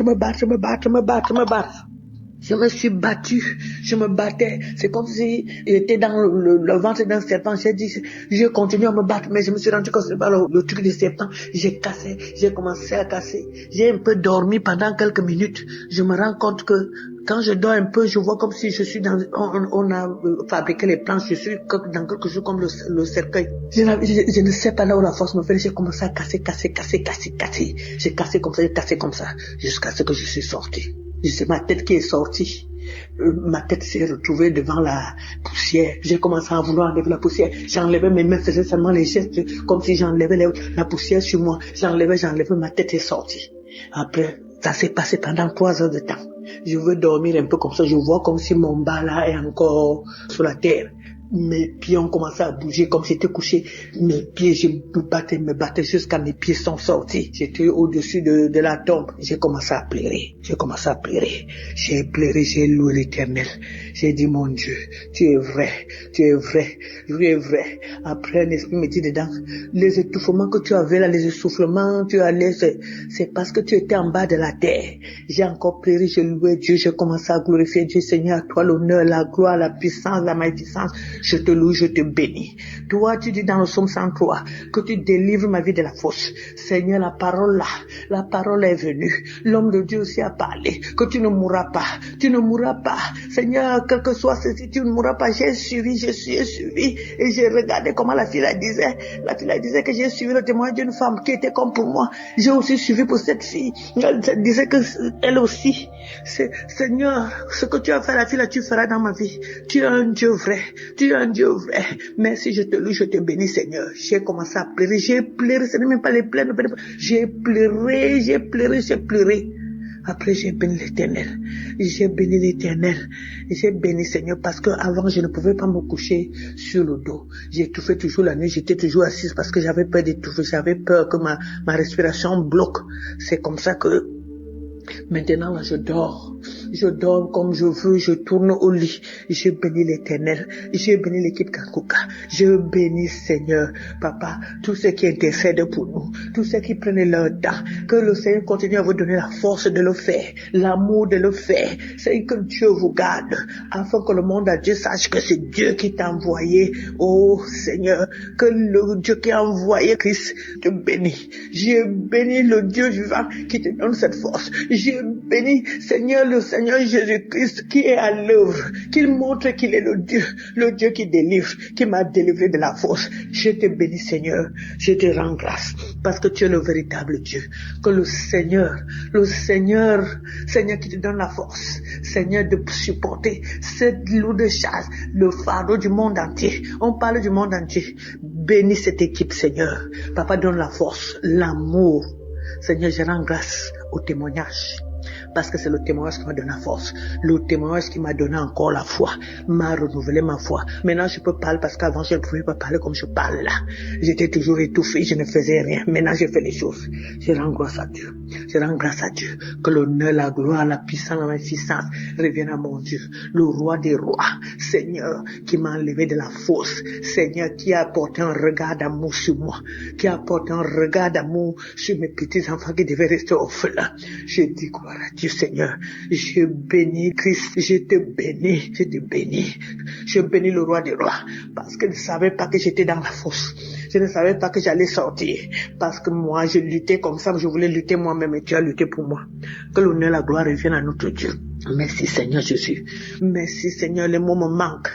Je me suis battu, je me battais. C'est comme si j'étais dans le ventre d'un serpent. J'ai dit, je continue à me battre, mais je me suis rendu compte que c'est pas le truc du serpent. J'ai commencé à casser. J'ai un peu dormi pendant quelques minutes. Je me rends compte que quand je dors un peu, je vois comme si je suis on a fabriqué les planches, je suis dans quelque chose comme le cercueil. Je ne sais pas là où la force me fait. J'ai commencé à casser. J'ai cassé comme ça, jusqu'à ce que je suis sorti. C'est ma tête qui est sortie. Ma tête s'est retrouvée devant la poussière. J'ai commencé à vouloir enlever la poussière. J'enlevais mes mains, faisais seulement les gestes comme si j'enlevais la poussière sur moi. J'enlevais, ma tête est sortie. Après, ça s'est passé pendant 3 heures de temps. Je veux dormir un peu comme ça. Je vois comme si mon bas là est encore sur la terre. Mes pieds ont commencé à bouger comme si j'étais couché. Mes pieds, je me battais jusqu'à mes pieds sont sortis. J'étais au-dessus de la tombe. J'ai commencé à pleurer. J'ai pleuré, j'ai loué l'Éternel. J'ai dit, mon Dieu, tu es vrai. Après, un esprit me dit dedans, les étouffements que tu avais là, les essoufflements, c'est parce que tu étais en bas de la terre. J'ai encore pleuré, j'ai loué Dieu, j'ai commencé à glorifier Dieu. Seigneur, à toi l'honneur, la gloire, la puissance, la magnificence. Je te loue, je te bénis. Toi, tu dis dans le psaume 103 que tu délivres ma vie de la fosse. Seigneur, la parole est venue. L'homme de Dieu aussi a parlé, que tu ne mourras pas. Tu ne mourras pas. Seigneur, quel que soit ceci, tu ne mourras pas. J'ai suivi, et j'ai regardé comment la fille disait. La fille disait que j'ai suivi le témoignage d'une femme qui était comme pour moi. J'ai aussi suivi pour cette fille. Elle disait que elle aussi. Seigneur, ce que tu as fait à la fille là, tu feras dans ma vie. Tu es un Dieu vrai. Merci, je te loue, je te bénis, Seigneur. J'ai commencé à pleurer. J'ai pleuré, ce n'est même pas les pleurs. J'ai pleuré. Après, j'ai béni l'Éternel. J'ai béni, Seigneur, parce que avant je ne pouvais pas me coucher sur le dos. J'étouffais toujours la nuit, j'étais toujours assise parce que j'avais peur d'étouffer, j'avais peur que ma respiration bloque. C'est comme ça que maintenant, là, je dors comme je veux, je tourne au lit. Je bénis l'Éternel, je bénis l'équipe Kanguka, je bénis Seigneur, Papa, tous ceux qui intercèdent pour nous, tous ceux qui prennent leur temps, que le Seigneur continue à vous donner la force de le faire, l'amour de le faire. C'est que Dieu vous garde, afin que le monde à Dieu sache que c'est Dieu qui t'a envoyé. Oh Seigneur, que le Dieu qui a envoyé Christ te bénit. Je bénis le Dieu vivant qui te donne cette force. Je bénis Seigneur, le Seigneur Jésus-Christ qui est à l'œuvre, qu'il montre qu'il est le Dieu qui délivre, qui m'a délivré de la fosse. Je te bénis Seigneur, je te rends grâce parce que tu es le véritable Dieu. Que le Seigneur qui te donne la force, Seigneur, de supporter cette lourde charge, le fardeau du monde entier. On parle du monde entier. Bénis cette équipe Seigneur. Papa, donne la force, l'amour. Seigneur, je rends grâce au témoignage. Parce que c'est le témoignage qui m'a donné la force, le témoignage qui m'a donné encore la foi, m'a renouvelé ma foi. Maintenant je peux parler parce qu'avant je ne pouvais pas parler comme je parle là. J'étais toujours étouffé, je ne faisais rien. Maintenant je fais les choses. Je rends grâce à Dieu. Que l'honneur, la gloire, la puissance, la magnificence reviennent à mon Dieu. Le roi des rois, Seigneur, qui m'a enlevé de la fosse. Seigneur, qui a apporté un regard d'amour sur moi. Qui a apporté un regard d'amour sur mes petits enfants qui devaient rester orphelins. Je dis gloire à Dieu, Seigneur. Je bénis Christ. Je bénis le roi des rois. Parce qu'il ne savait pas que j'étais dans la fosse. Je ne savais pas que j'allais sortir. Parce que moi, je luttais comme ça. Je voulais lutter moi-même et tu as lutté pour moi. Que l'honneur et la gloire reviennent à notre Dieu. Merci Seigneur Jésus. Merci Seigneur. Les mots me manquent.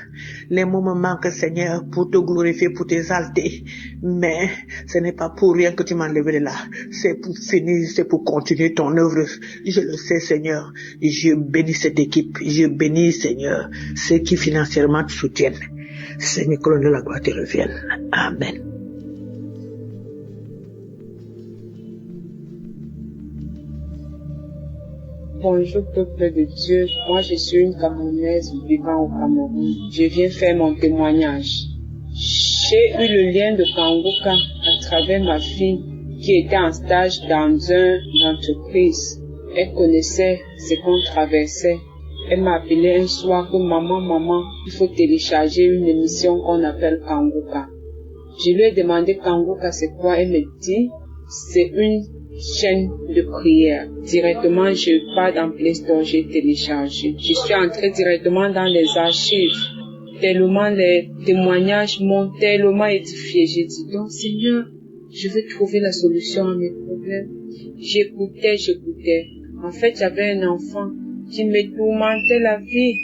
Seigneur, pour te glorifier, pour t'exalter. Mais ce n'est pas pour rien que tu m'as enlevé de là. C'est pour finir, c'est pour continuer ton œuvre. Je le sais Seigneur. Je bénis cette équipe. Je bénis Seigneur ceux qui financièrement te soutiennent. Seigneur, que l'honneur et la gloire te reviennent. Amen. Bonjour peuple de Dieu, moi je suis une Camerounaise vivant au Cameroun. Je viens faire mon témoignage. J'ai eu le lien de Kanguka à travers ma fille qui était en stage dans une entreprise. Elle connaissait ce qu'on traversait. Elle m'a appelé un soir que maman, il faut télécharger une émission qu'on appelle Kanguka. Je lui ai demandé Kanguka c'est quoi, elle me dit c'est une chaîne de prière. Directement, je pars dans Play Store, j'ai téléchargé. Je suis entrée directement dans les archives. Tellement les témoignages m'ont tellement édifié. J'ai dit, donc Seigneur, je vais trouver la solution à mes problèmes. J'écoutais. En fait, j'avais un enfant qui me tourmentait la vie.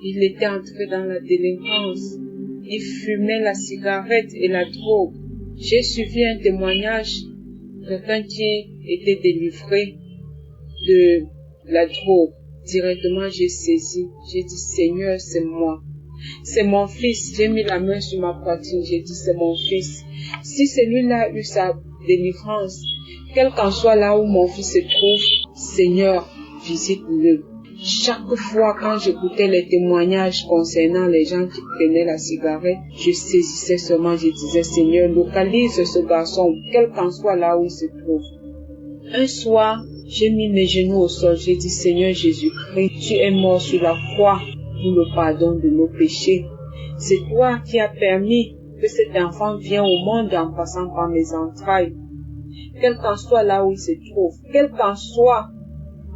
Il était entré dans la délinquance. Il fumait la cigarette et la drogue. J'ai suivi un témoignage. Quelqu'un qui était délivré de la drogue. Directement, j'ai saisi. J'ai dit, Seigneur, c'est moi. C'est mon fils. J'ai mis la main sur ma poitrine. J'ai dit, c'est mon fils. Si celui-là a eu sa délivrance, quel qu'en soit là où mon fils se trouve, Seigneur, visite-le. Chaque fois quand j'écoutais les témoignages concernant les gens qui prenaient la cigarette, je saisissais seulement, je disais, Seigneur, localise ce garçon, quel qu'en soit là où il se trouve. Un soir, j'ai mis mes genoux au sol, j'ai dit, Seigneur Jésus-Christ, tu es mort sur la croix pour le pardon de nos péchés. C'est toi qui as permis que cet enfant vienne au monde en passant par mes entrailles. Quel qu'en soit là où il se trouve, quel qu'en soit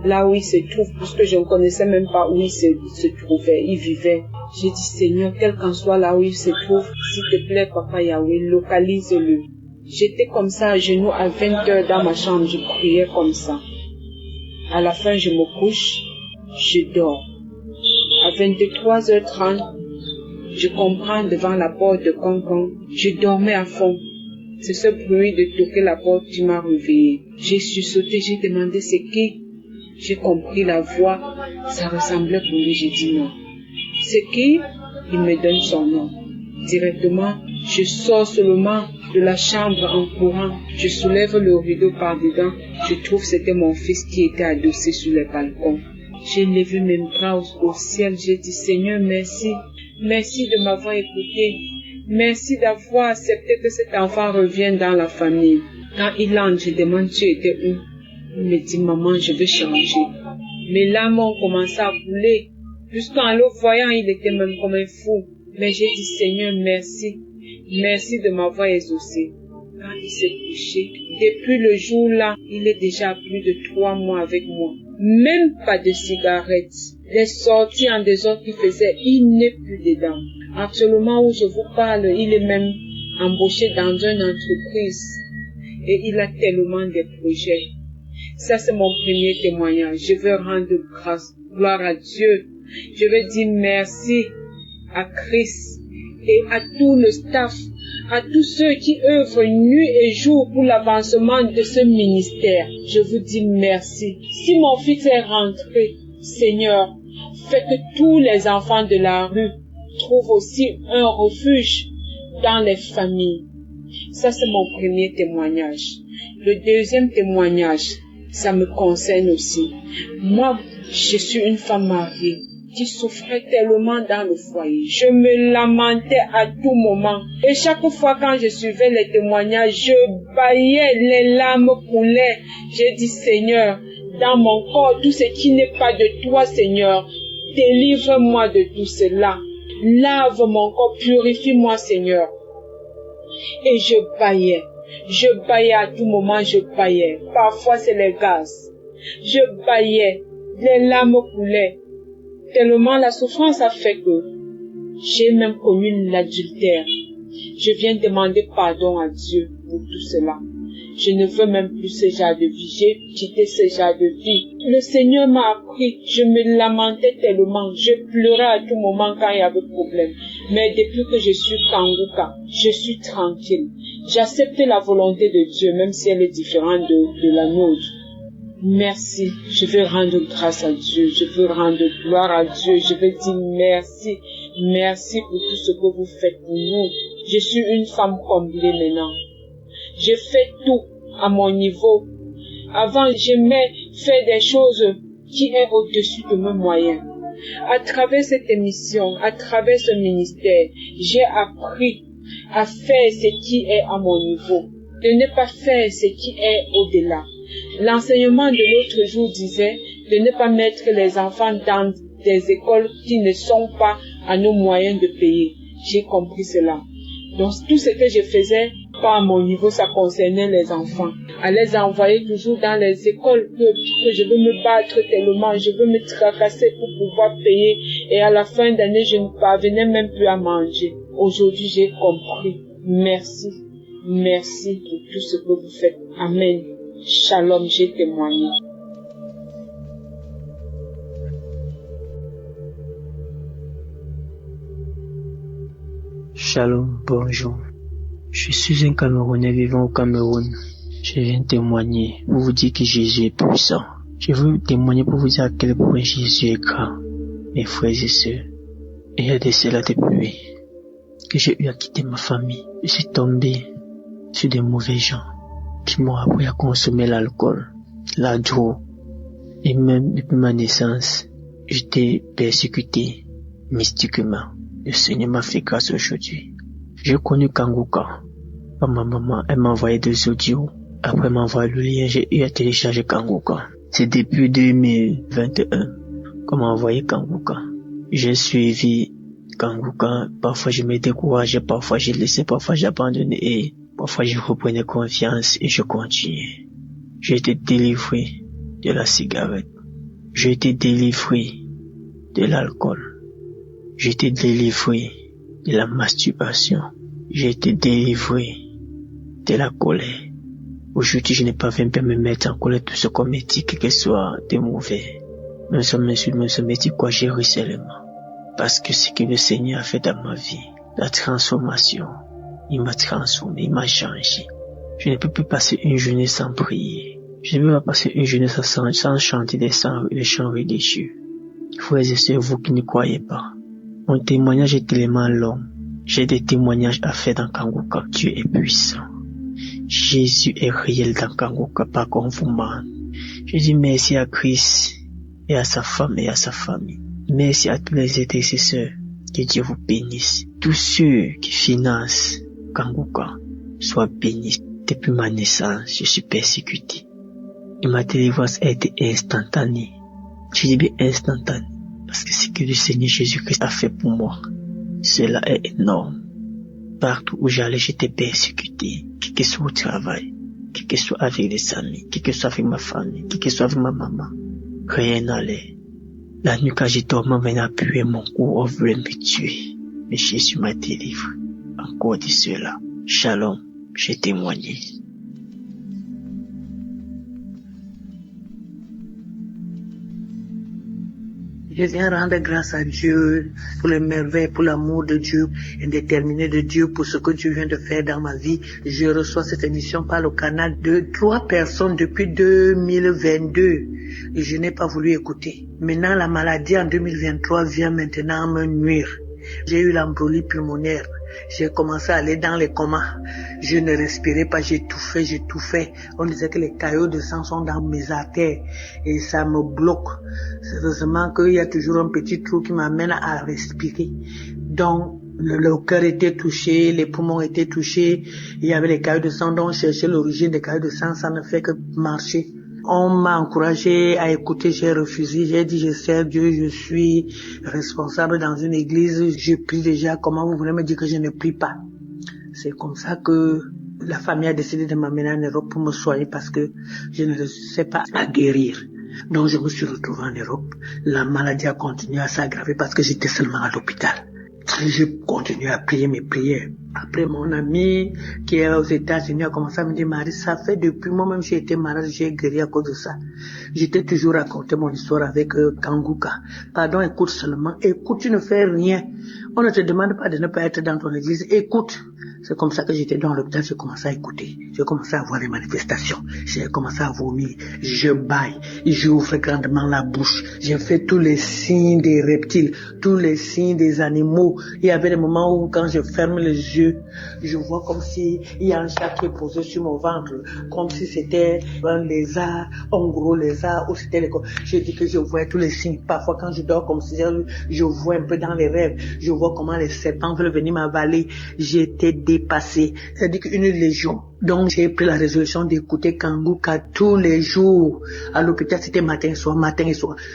là où il se trouve, puisque je ne connaissais même pas où il se trouvait, il vivait. J'ai dit, Seigneur, quel qu'en soit là où il se trouve, s'il te plaît, Papa Yahweh, localise-le. J'étais comme ça, à genoux, à 20 heures dans ma chambre, je priais comme ça. À la fin, je me couche, je dors. À 23h30, je comprends devant la porte de Concon, je dormais à fond. C'est ce bruit de toquer la porte qui m'a réveillé. J'ai sursauté, j'ai demandé c'est qui. J'ai compris la voix, ça ressemblait pour lui, j'ai dit non. C'est qui? Il me donne son nom. Directement, je sors seulement de la chambre en courant. Je soulève le rideau par dedans. Je trouve que c'était mon fils qui était adossé sur le balcon. J'ai levé mes bras au ciel. J'ai dit Seigneur, merci. Merci de m'avoir écouté. Merci d'avoir accepté que cet enfant revienne dans la famille. Quand il entre, je demande tu étais où? Il me dit maman, je veux changer. Mes larmes ont commencé à couler. Jusqu'en le voyant, il était même comme un fou. Mais j'ai dit Seigneur, merci. Merci de m'avoir exaucé. Quand il s'est couché, depuis le jour-là, il est déjà à plus de 3 mois avec moi. Même pas de cigarettes. Les sorties en désordre qu'il faisait, il n'est plus dedans. Actuellement où je vous parle, il est même embauché dans une entreprise. Et il a tellement de projets. Ça, c'est mon premier témoignage. Je veux rendre grâce, gloire à Dieu. Je veux dire merci à Christ et à tout le staff, à tous ceux qui œuvrent nuit et jour pour l'avancement de ce ministère. Je vous dis merci. Si mon fils est rentré, Seigneur, fais que tous les enfants de la rue trouvent aussi un refuge dans les familles. Ça, c'est mon premier témoignage. Le deuxième témoignage, ça me concerne aussi. Moi, je suis une femme mariée qui souffrait tellement dans le foyer. Je me lamentais à tout moment. Et chaque fois quand je suivais les témoignages, je bâillais, les larmes coulaient. J'ai dit, Seigneur, dans mon corps, tout ce qui n'est pas de toi, Seigneur, délivre-moi de tout cela. Lave mon corps, purifie-moi, Seigneur. Et je bâillais. Je bâillais à tout moment, je bâillais. Parfois, c'est les gaz. Je bâillais. Les larmes coulaient. Tellement la souffrance a fait que j'ai même commis l'adultère. Je viens demander pardon à Dieu pour tout cela. Je ne veux même plus ce genre de vie. J'ai quitté ce genre de vie. Le Seigneur m'a appris. Je me lamentais tellement. Je pleurais à tout moment quand il y avait problème. Mais depuis que je suis Kanguka, je suis tranquille. J'accepte la volonté de Dieu, même si elle est différente de la nôtre. Merci. Je veux rendre grâce à Dieu. Je veux rendre gloire à Dieu. Je veux dire merci. Merci pour tout ce que vous faites pour nous. Je suis une femme comblée maintenant. Je fais tout à mon niveau. Avant, j'aimais faire des choses qui est au-dessus de mes moyens. À travers cette émission, à travers ce ministère, j'ai appris à faire ce qui est à mon niveau, de ne pas faire ce qui est au-delà. L'enseignement de l'autre jour disait de ne pas mettre les enfants dans des écoles qui ne sont pas à nos moyens de payer. J'ai compris cela. Donc tout ce que je faisais, pas à mon niveau, ça concernait les enfants. À les envoyer toujours dans les écoles que je veux me battre tellement, je veux me tracasser pour pouvoir payer. Et à la fin d'année, je ne parvenais même plus à manger. Aujourd'hui, j'ai compris. Merci. Merci pour tout ce que vous faites. Amen. Shalom, j'ai témoigné. Shalom, bonjour. Je suis un Camerounais vivant au Cameroun. Je viens témoigner pour vous dire que Jésus est puissant. Je veux témoigner pour vous dire à quel point Jésus est grand. Mes frères et sœurs, il y a de cela depuis que j'ai eu à quitter ma famille. Je suis tombé sur des mauvais gens qui m'ont appris à consommer l'alcool, la drogue. Et même depuis ma naissance, j'étais persécuté mystiquement. Le Seigneur m'a fait grâce aujourd'hui. J'ai connu Kanguka. Ma maman, elle m'a envoyé des audios. Après m'envoyer le lien, j'ai eu à télécharger Kanguka. C'est depuis 2021 qu'on m'a envoyé Kanguka. J'ai suivi Kanguka. Parfois je me décourageais, parfois j'ai laissé, parfois j'ai abandonné et parfois je reprenais confiance et je continuais. J'ai été délivré de la cigarette. J'ai été délivré de l'alcool. J'ai été délivré de la masturbation. J'ai été délivré de la colère. Aujourd'hui, je n'ai pas même me mettre en colère tout ce qu'on me dit, que ce soit de mauvais. Même si on m'insulte, même si on me dit quoi, j'ai ri seulement. Parce que ce que le Seigneur a fait dans ma vie, la transformation, il m'a transformé, il m'a changé. Je ne peux plus passer une journée sans prier. Je ne peux pas passer une journée sans chanter des chants religieux. Frères et sœurs, vous qui ne croyez pas, mon témoignage est tellement long. J'ai des témoignages à faire dans Kanguka. Dieu est puissant. Jésus est réel dans Kanguka, pas qu'on vous ment. Je dis merci à Christ et à sa femme et à sa famille. Merci à tous les intercesseurs. Que Dieu vous bénisse. Tous ceux qui financent Kanguka soient bénis. Depuis ma naissance, je suis persécuté. Et ma délivrance a été instantanée. Je dis bien instantanée. Parce que ce que le Seigneur Jésus-Christ a fait pour moi, cela est énorme. Partout où j'allais, j'étais persécuté. Quel que soit au travail, quel que soit avec les amis, quel que soit avec ma famille, quel que soit avec ma maman. Rien n'allait. La nuit quand j'ai dormi, on venait appuyer mon cou, on voulait me tuer. Mais Jésus m'a délivré. Encore de cela. Shalom, j'ai témoigné. Je viens rendre grâce à Dieu pour les merveilles, pour l'amour de Dieu, indéterminé de Dieu, pour ce que Dieu vient de faire dans ma vie. Je reçois cette émission par le canal de 3 personnes depuis 2022 et je n'ai pas voulu écouter. Maintenant, la maladie en 2023 vient maintenant me nuire. J'ai eu l'embolie pulmonaire. J'ai commencé à aller dans les comas. Je ne respirais pas, j'étouffais. On disait que les caillots de sang sont dans mes artères et ça me bloque. Heureusement qu'il y a toujours un petit trou qui m'amène à respirer. Donc, le cœur était touché, les poumons étaient touchés. Il y avait les caillots de sang, donc chercher l'origine des caillots de sang, ça ne fait que marcher. On m'a encouragé à écouter, j'ai refusé, j'ai dit je sers Dieu, je suis responsable dans une église, je prie déjà, comment vous voulez me dire que je ne prie pas? C'est comme ça que la famille a décidé de m'amener en Europe pour me soigner parce que je ne sais pas à guérir. Donc je me suis retrouvé en Europe, la maladie a continué à s'aggraver parce que j'étais seulement à l'hôpital. Je continue à prier mes prières. Après, mon ami qui est aux États-Unis a commencé à me dire, Marie, ça fait depuis moi-même j'ai été malade, j'ai guéri à cause de ça. J'étais toujours raconté mon histoire avec Kanguka. Pardon, écoute seulement. Écoute, tu ne fais rien. On ne te demande pas de ne pas être dans ton église. Écoute. C'est comme ça que j'étais dans l'hôpital, j'ai commencé à écouter. J'ai commencé à voir les manifestations. J'ai commencé à vomir. Je baille. J'ouvre grandement la bouche. J'ai fait tous les signes des reptiles, tous les signes des animaux. Il y avait des moments où quand je ferme les yeux, je vois comme si il y a un chat qui est posé sur mon ventre, comme si c'était un lézard, un gros lézard, ou c'était les... Je dis que je vois tous les signes. Parfois quand je dors comme si je vois un peu dans les rêves, je vois comment les serpents veulent venir m'avaler. J'étais dépassé, c'est-à-dire qu'une légion. Donc j'ai pris la résolution d'écouter Kanguka tous les jours. À l'hôpital, c'était matin et soir.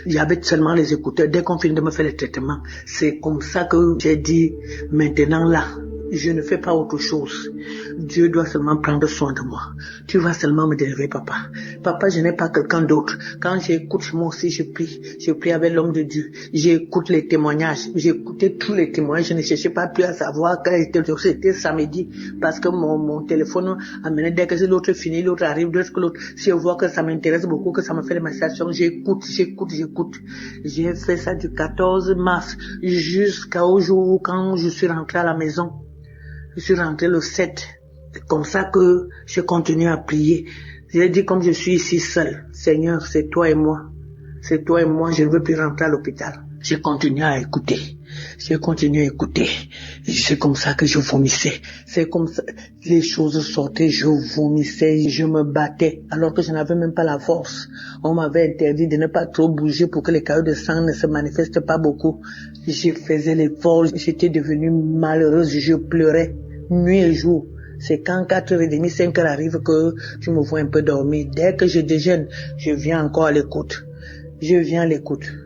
J'avais seulement les écouteurs. Dès qu'on finit de me faire le traitement, c'est comme ça que j'ai dit, maintenant là, je ne fais pas autre chose. Dieu doit seulement prendre soin de moi. Tu vas seulement me délivrer, papa. Papa, je n'ai pas quelqu'un d'autre. Quand j'écoute, moi aussi, je prie. Je prie avec l'homme de Dieu. J'écoute les témoignages. J'écoutais tous les témoignages. Je ne cherchais pas plus à savoir quel était le jour. C'était samedi. Parce que mon téléphone amenait dès que l'autre finit, l'autre arrive, dès que l'autre. Si je vois que ça m'intéresse beaucoup, que ça me fait des manifestations, j'écoute. J'ai fait ça du 14 mars jusqu'au jour où quand je suis rentré à la maison. Je suis rentré le 7. C'est comme ça que je continue à prier. J'ai dit comme je suis ici seul, Seigneur, c'est toi et moi. C'est toi et moi, je ne veux plus rentrer à l'hôpital. J'ai continué à écouter. C'est comme ça que je vomissais. C'est comme ça, les choses sortaient, je vomissais, je me battais, alors que je n'avais même pas la force. On m'avait interdit de ne pas trop bouger pour que les caillots de sang ne se manifestent pas beaucoup. Je faisais l'effort, j'étais devenue malheureuse, je pleurais nuit et jour. C'est quand 4h30, 5h arrive que tu me vois un peu dormir. Dès que je déjeune, je viens encore à l'écoute.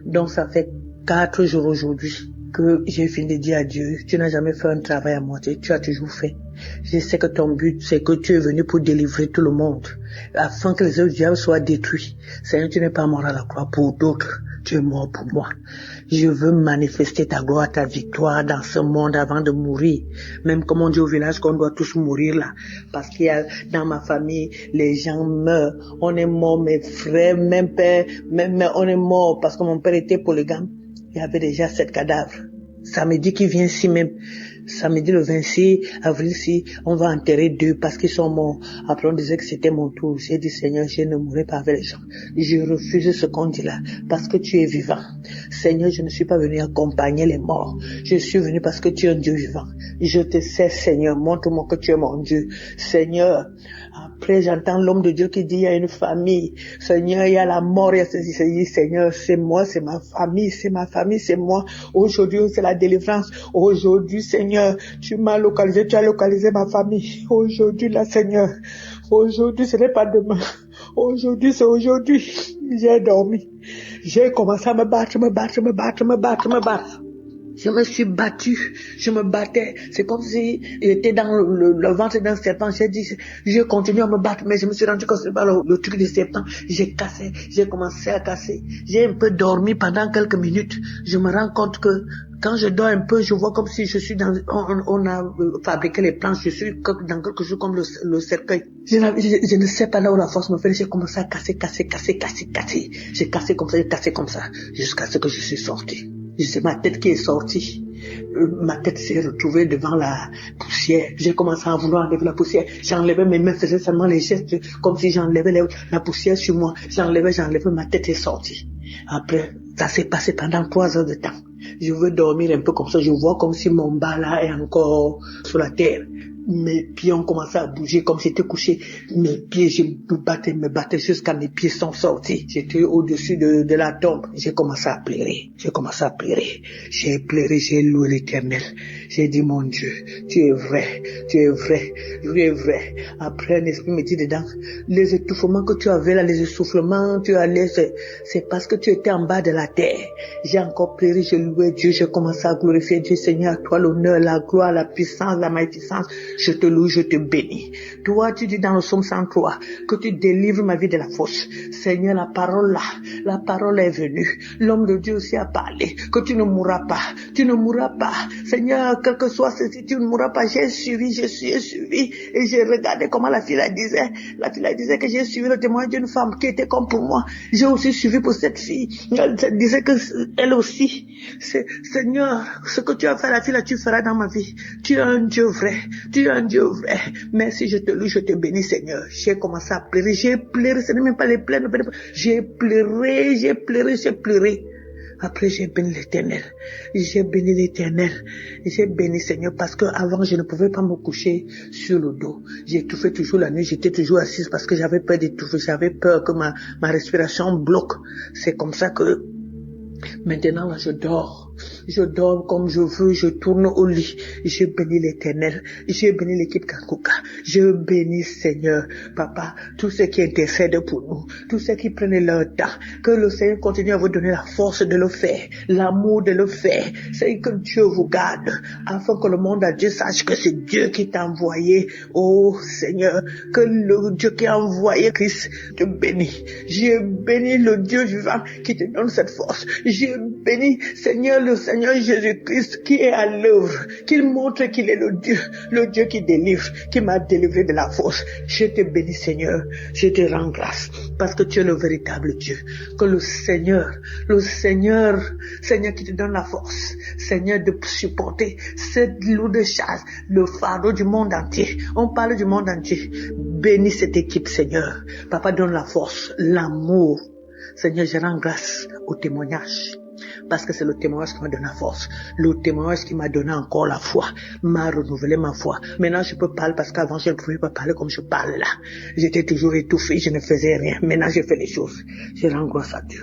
Donc ça fait 4 jours aujourd'hui. que j'ai fini de dire à Dieu, tu n'as jamais fait un travail à moitié, tu as toujours fait. Je sais que ton but, c'est que tu es venu pour délivrer tout le monde, afin que les œuvres du diable soient détruites. Seigneur, tu n'es pas mort à la croix pour d'autres, tu es mort pour moi. Je veux manifester ta gloire, ta victoire dans ce monde avant de mourir. Même comme on dit au village qu'on doit tous mourir là. Parce qu'il y a dans ma famille, les gens meurent. On est mort, mes frères, même père, même mère, on est mort parce que mon père était polygame. Il y avait déjà 7 cadavres. Samedi qui vient ici même. Samedi le 26 avril, si on va enterrer 2 parce qu'ils sont morts. Après on disait que c'était mon tour. J'ai dit Seigneur, je ne mourrai pas avec les gens. Je refuse ce qu'on dit là parce que tu es vivant. Seigneur, je ne suis pas venu accompagner les morts. Je suis venu parce que tu es un Dieu vivant. Je te sais Seigneur, montre-moi que tu es mon Dieu. Seigneur, après j'entends l'homme de Dieu qui dit il y a une famille. Seigneur, il y a la mort, il y a ceci. Seigneur, c'est moi, c'est ma famille, c'est moi. Aujourd'hui, c'est la délivrance. Aujourd'hui, Seigneur, tu m'as localisé, tu as localisé ma famille. Aujourd'hui, là, Seigneur. Aujourd'hui, ce n'est pas demain. Aujourd'hui, c'est aujourd'hui. J'ai dormi. J'ai commencé à me battre. Je me suis battue, je me battais. C'est comme si j'étais dans le ventre d'un serpent. J'ai continué à me battre, mais je me suis rendu compte que c'est pas le truc du serpent. J'ai commencé à casser. J'ai un peu dormi pendant quelques minutes. Je me rends compte que quand je dors un peu, je vois comme si je suis on a fabriqué les planches, je suis dans quelque chose comme le cercueil. Je ne sais pas là où la force me fait. J'ai commencé à casser. J'ai cassé comme ça, jusqu'à ce que je suis sorti. C'est ma tête qui est sortie. Ma tête s'est retrouvée devant la poussière. J'ai commencé à vouloir enlever la poussière. J'enlevais mes mains, faisais seulement les gestes comme si j'enlevais la poussière sur moi. J'enlevais, ma tête est sortie. Après, ça s'est passé pendant 3 heures de temps. Je veux dormir un peu comme ça. Je vois comme si mon bas là est encore sur la terre. Mes pieds ont commencé à bouger comme j'étais couché. Mes pieds, je me battais jusqu'à mes pieds sont sortis. J'étais au-dessus de la tombe. J'ai commencé à pleurer. J'ai pleuré, j'ai loué l'Éternel. J'ai dit, mon Dieu, tu es vrai. Après, un esprit me dit dedans, les étouffements que tu avais là, les essoufflements, c'est parce que tu étais en bas de la terre. J'ai encore pleuré, j'ai loué Dieu, j'ai commencé à glorifier Dieu. Seigneur, à toi l'honneur, la gloire, la puissance, la magnificence. Je te loue, je te bénis. Toi, tu dis dans le psaume 103 que tu délivres ma vie de la fosse. Seigneur, la parole est venue. L'homme de Dieu aussi a parlé que tu ne mourras pas. Seigneur, quel que soit ceci, tu ne mourras pas. J'ai suivi et j'ai regardé comment la fille disait. La fille disait que j'ai suivi le témoignage d'une femme qui était comme pour moi. J'ai aussi suivi pour cette fille. Elle disait que elle aussi. Seigneur, ce que tu as fait à la fille là, tu feras dans ma vie. Tu es un Dieu vrai. Merci, je te loue, je te bénis, Seigneur. J'ai commencé à pleurer. J'ai pleuré, ce n'est même pas les pleurs. J'ai pleuré. Après, j'ai béni l'Éternel. J'ai béni, Seigneur, parce que avant je ne pouvais pas me coucher sur le dos. J'étouffais toujours la nuit, j'étais toujours assise parce que j'avais peur d'étouffer, j'avais peur que ma respiration bloque. C'est comme ça que maintenant, là, je dors comme je veux, je tourne au lit. Je bénis l'Éternel, je bénis l'équipe Kanguka, je bénis Seigneur, Papa, tous ceux qui intercèdent pour nous, tous ceux qui prennent leur temps, que le Seigneur continue à vous donner la force de le faire, l'amour de le faire. C'est que Dieu vous garde, afin que le monde à Dieu sache que c'est Dieu qui t'a envoyé. Oh Seigneur, que le Dieu qui a envoyé Christ te bénit. Je bénis le Dieu vivant qui te donne cette force. Je bénis Seigneur, le Seigneur Jésus-Christ qui est à l'œuvre, qu'il montre qu'il est le Dieu qui délivre, qui m'a délivré de la fosse. Je te bénis Seigneur, je te rends grâce parce que tu es le véritable Dieu. Que le Seigneur qui te donne la force, Seigneur, de supporter cette lourde charge, le fardeau du monde entier. On parle du monde entier. Bénis cette équipe Seigneur. Papa, donne la force, l'amour. Seigneur, je rends grâce au témoignage. Parce que c'est le témoignage qui m'a donné la force, le témoignage qui m'a donné encore la foi, m'a renouvelé ma foi. Maintenant je peux parler parce qu'avant je ne pouvais pas parler comme je parle là. J'étais toujours étouffé, je ne faisais rien. Maintenant je fais les choses. Je rends grâce à Dieu.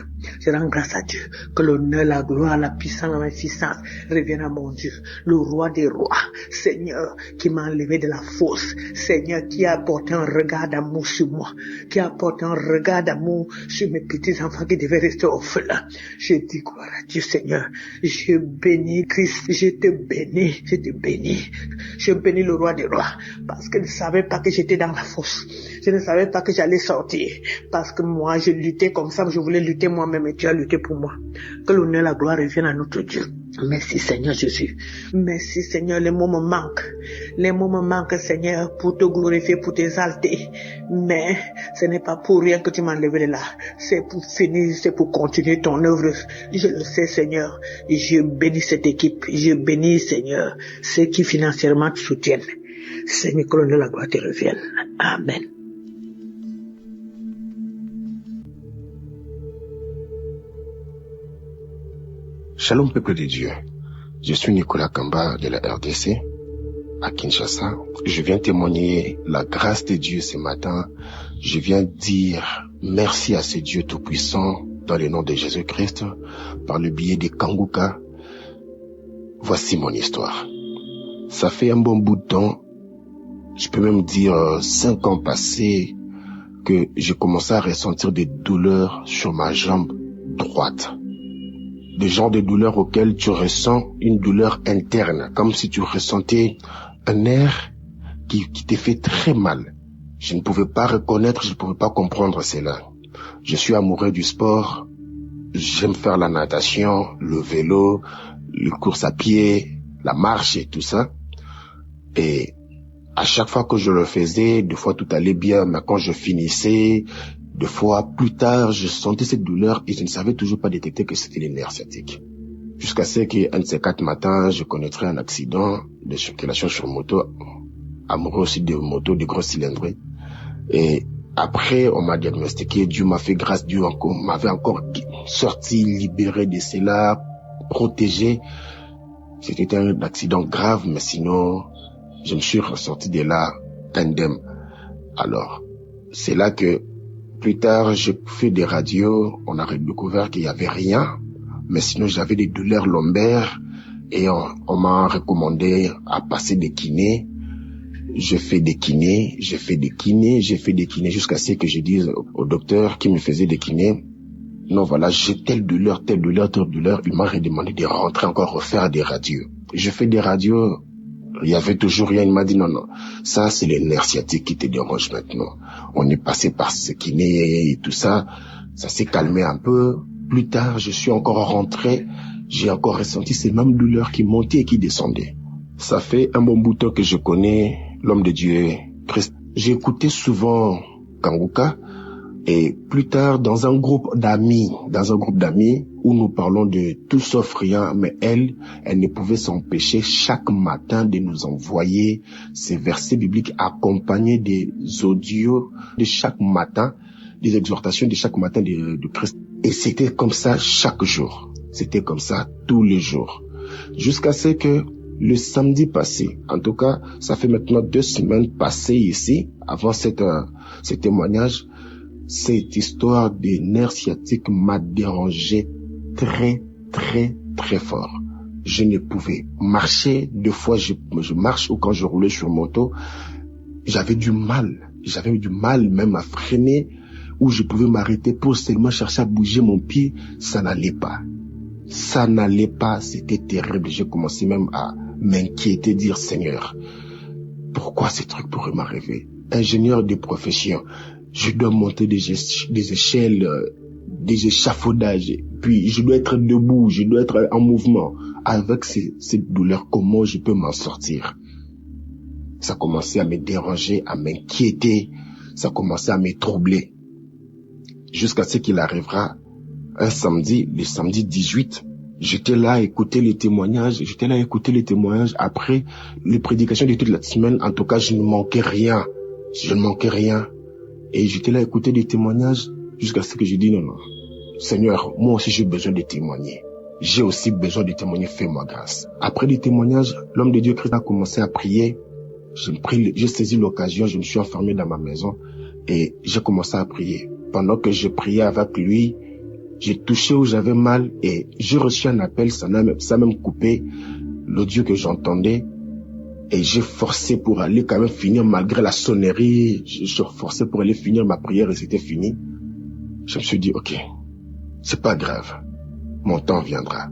Que l'honneur, la gloire, la puissance, la magnificence reviennent à mon Dieu, le roi des rois, Seigneur, qui m'a enlevé de la fosse, Seigneur, qui a apporté un regard d'amour sur moi, qui a apporté un regard d'amour sur mes petits enfants qui devaient rester orphelins. Je dis quoi? gloire à Dieu, Seigneur. Je bénis Christ, je te bénis. Je bénis le roi des rois, parce qu'il ne savait pas que j'étais dans la fosse. Je ne savais pas que j'allais sortir, parce que moi, je luttais comme ça, je voulais lutter moi-même et tu as lutté pour moi. Que l'honneur et la gloire reviennent à notre Dieu. Merci Seigneur Jésus. Merci Seigneur, les mots me manquent. Les mots me manquent Seigneur, pour te glorifier, pour t'exalter. Mais ce n'est pas pour rien que tu m'as enlevé de là. C'est pour finir, c'est pour continuer ton œuvre. Je le sais Seigneur. Je bénis cette équipe. Je bénis Seigneur ceux qui financièrement te soutiennent. Seigneur, que l'honneur et la gloire te reviennent. Amen. Shalom peuple de Dieu, je suis Nicolas Kamba de la RDC à Kinshasa. Je viens témoigner la grâce de Dieu ce matin. Je viens dire merci à ce Dieu Tout-Puissant dans le nom de Jésus-Christ par le biais de Kanguka. Voici mon histoire. Ça fait un bon bout de temps, je peux même dire 5 ans passés, que j'ai commencé à ressentir des douleurs sur ma jambe droite. Des genres de douleurs auxquelles tu ressens une douleur interne, comme si tu ressentais un nerf qui te fait très mal. Je ne pouvais pas reconnaître, je ne pouvais pas comprendre cela. Je suis amoureux du sport, j'aime faire la natation, le vélo, le course à pied, la marche et tout ça. Et à chaque fois que je le faisais, des fois tout allait bien, mais quand je finissais, des fois, plus tard, je sentais cette douleur et je ne savais toujours pas détecter que c'était les nerfs sciatiques. Jusqu'à ce qu'un de ces 4 matins, je connaîtrais un accident de circulation sur moto, amoureux aussi de moto, de grosses cylindrées. Et après, on m'a diagnostiqué, Dieu m'a fait grâce, Dieu m'avait encore sorti, libéré de cela, protégé. C'était un accident grave, mais sinon, je me suis ressorti de là indemne. Alors, c'est là que plus tard, j'ai fait des radios, on a découvert qu'il n'y avait rien, mais sinon j'avais des douleurs lombaires et on m'a recommandé à passer des kinés. J'ai fait des kinés jusqu'à ce que je dise au docteur qui me faisait des kinés, non voilà, j'ai telle douleur, il m'a redemandé de rentrer encore refaire des radios. Je fais des radios, il y avait toujours rien, il m'a dit non, ça c'est les nerfs sciatiques qui te dérangent maintenant. On est passé par ce kiné et tout ça, ça s'est calmé un peu. Plus tard, je suis encore rentré, j'ai encore ressenti ces mêmes douleurs qui montaient et qui descendaient. Ça fait un bon bout de temps que je connais l'homme de Dieu, Christ. J'ai écouté souvent Kanguka et plus tard dans un groupe d'amis où nous parlons de tout sauf rien, mais elle ne pouvait s'empêcher chaque matin de nous envoyer ces versets bibliques accompagnés des audios de chaque matin, des exhortations de chaque matin de Christ. Et c'était comme ça chaque jour. C'était comme ça tous les jours. Jusqu'à ce que le samedi passé, en tout cas, ça fait maintenant 2 semaines passées ici, avant ce témoignage, cette histoire des nerfs sciatiques m'a dérangé très, très, très fort. Je ne pouvais marcher. 2 fois, je marche ou quand je roulais sur moto, j'avais du mal même à freiner, où je pouvais m'arrêter pour seulement chercher à bouger mon pied. Ça n'allait pas, c'était terrible. J'ai commencé même à m'inquiéter, dire Seigneur, pourquoi ces trucs pourraient m'arriver? Ingénieur de profession, je dois monter des échelles, des échafaudages, puis je dois être debout, je dois être en mouvement. Avec ces douleurs, comment je peux m'en sortir? Ça commençait à me déranger, à m'inquiéter, ça commençait à me troubler. Jusqu'à ce qu'il arrivera un samedi, le samedi 18, j'étais là à écouter les témoignages, après les prédications de toute la semaine. En tout cas, je ne manquais rien. Et j'étais là à écouter des témoignages jusqu'à ce que je dis non, Seigneur, moi aussi j'ai besoin de témoigner. Fais-moi grâce. Après les témoignages, l'homme de Dieu Christ a commencé à prier. J'ai saisi l'occasion, je me suis enfermé dans ma maison et j'ai commencé à prier. Pendant que je priais avec lui, j'ai touché où j'avais mal et j'ai reçu un appel, ça a même coupé l'audio que j'entendais. Et j'ai forcé pour aller quand même finir malgré la sonnerie. J'ai forcé pour aller finir ma prière et c'était fini. Je me suis dit, ok, c'est pas grave. mon temps viendra.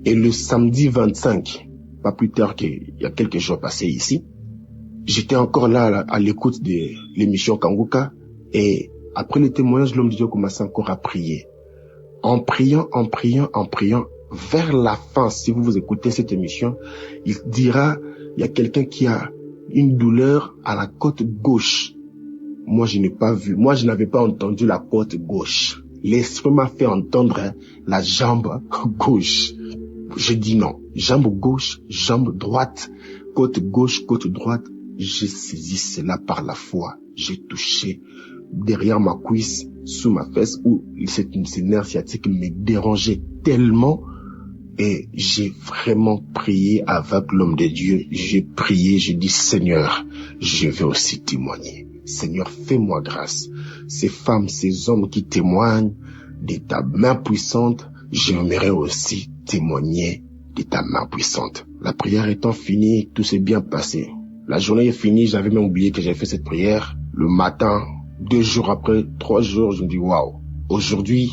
Et le samedi 25, pas plus tard qu'il y a quelques jours passés ici, j'étais encore là à l'écoute de l'émission Kanguka, et après le témoignage, l'homme de Dieu commençait encore à prier. En priant, vers la fin, si vous écoutez cette émission, il dira, il y a quelqu'un qui a une douleur à la côte gauche. Moi, je n'avais pas entendu la côte gauche. L'esprit m'a fait entendre la jambe gauche. J'ai dit non. Jambe gauche, jambe droite, côte gauche, côte droite. J'ai saisi cela par la foi. J'ai touché derrière ma cuisse, sous ma fesse, où ces nerfs sciatiques me dérangeaient tellement. Et j'ai vraiment prié avec l'homme de Dieu. J'ai prié, j'ai dit, Seigneur, je vais aussi témoigner. Seigneur, fais-moi grâce. Ces femmes, ces hommes qui témoignent de ta main puissante, j'aimerais aussi témoigner de ta main puissante. La prière étant finie, tout s'est bien passé. La journée est finie, j'avais même oublié que j'avais fait cette prière. Le matin, 2 jours après, 3 jours, je me dis, waouh, aujourd'hui,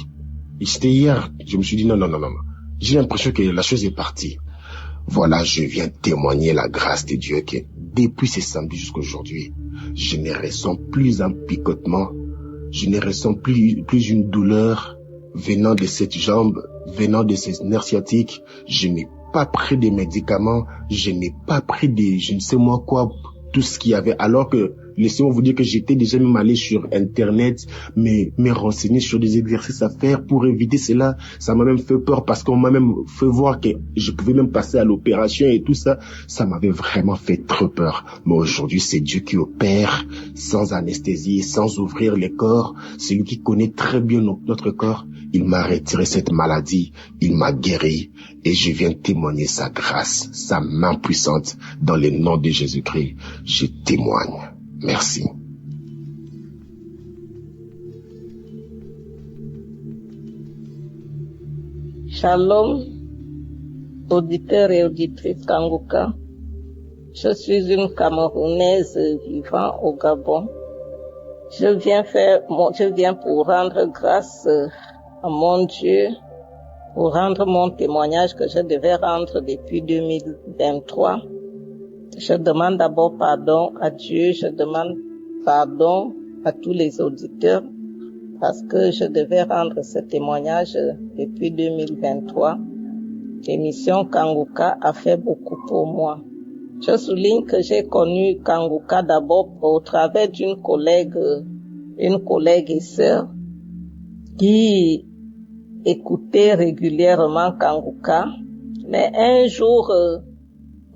c'était hier, je me suis dit, non. J'ai l'impression que la chose est partie. Voilà, je viens témoigner la grâce de Dieu que depuis ce samedi jusqu'à aujourd'hui, je ne ressens plus un picotement, je ne ressens plus une douleur venant de cette jambe, venant de ces nerfs sciatiques. Je n'ai pas pris des médicaments, je n'ai pas pris des, je ne sais moi quoi, tout ce qu'il y avait, alors que laissez-moi vous dire que j'étais déjà même allé sur Internet, me renseigner sur des exercices à faire pour éviter cela. Ça m'a même fait peur parce qu'on m'a même fait voir que je pouvais même passer à l'opération et tout ça. Ça m'avait vraiment fait trop peur. Mais aujourd'hui, c'est Dieu qui opère sans anesthésie, sans ouvrir les corps. C'est lui qui connaît très bien notre corps. Il m'a retiré cette maladie, il m'a guéri et je viens témoigner sa grâce, sa main puissante dans le nom de Jésus-Christ. Je témoigne. Merci. Shalom, auditeurs et auditrices Kanguka. Je suis une Camerounaise vivant au Gabon. Je viens pour rendre grâce à mon Dieu, pour rendre mon témoignage que je devais rendre depuis 2023. Je demande d'abord pardon à Dieu, je demande pardon à tous les auditeurs parce que je devais rendre ce témoignage depuis 2023. L'émission Kanguka a fait beaucoup pour moi. Je souligne que j'ai connu Kanguka d'abord au travers d'une collègue et sœur qui écoutait régulièrement Kanguka. Mais un jour,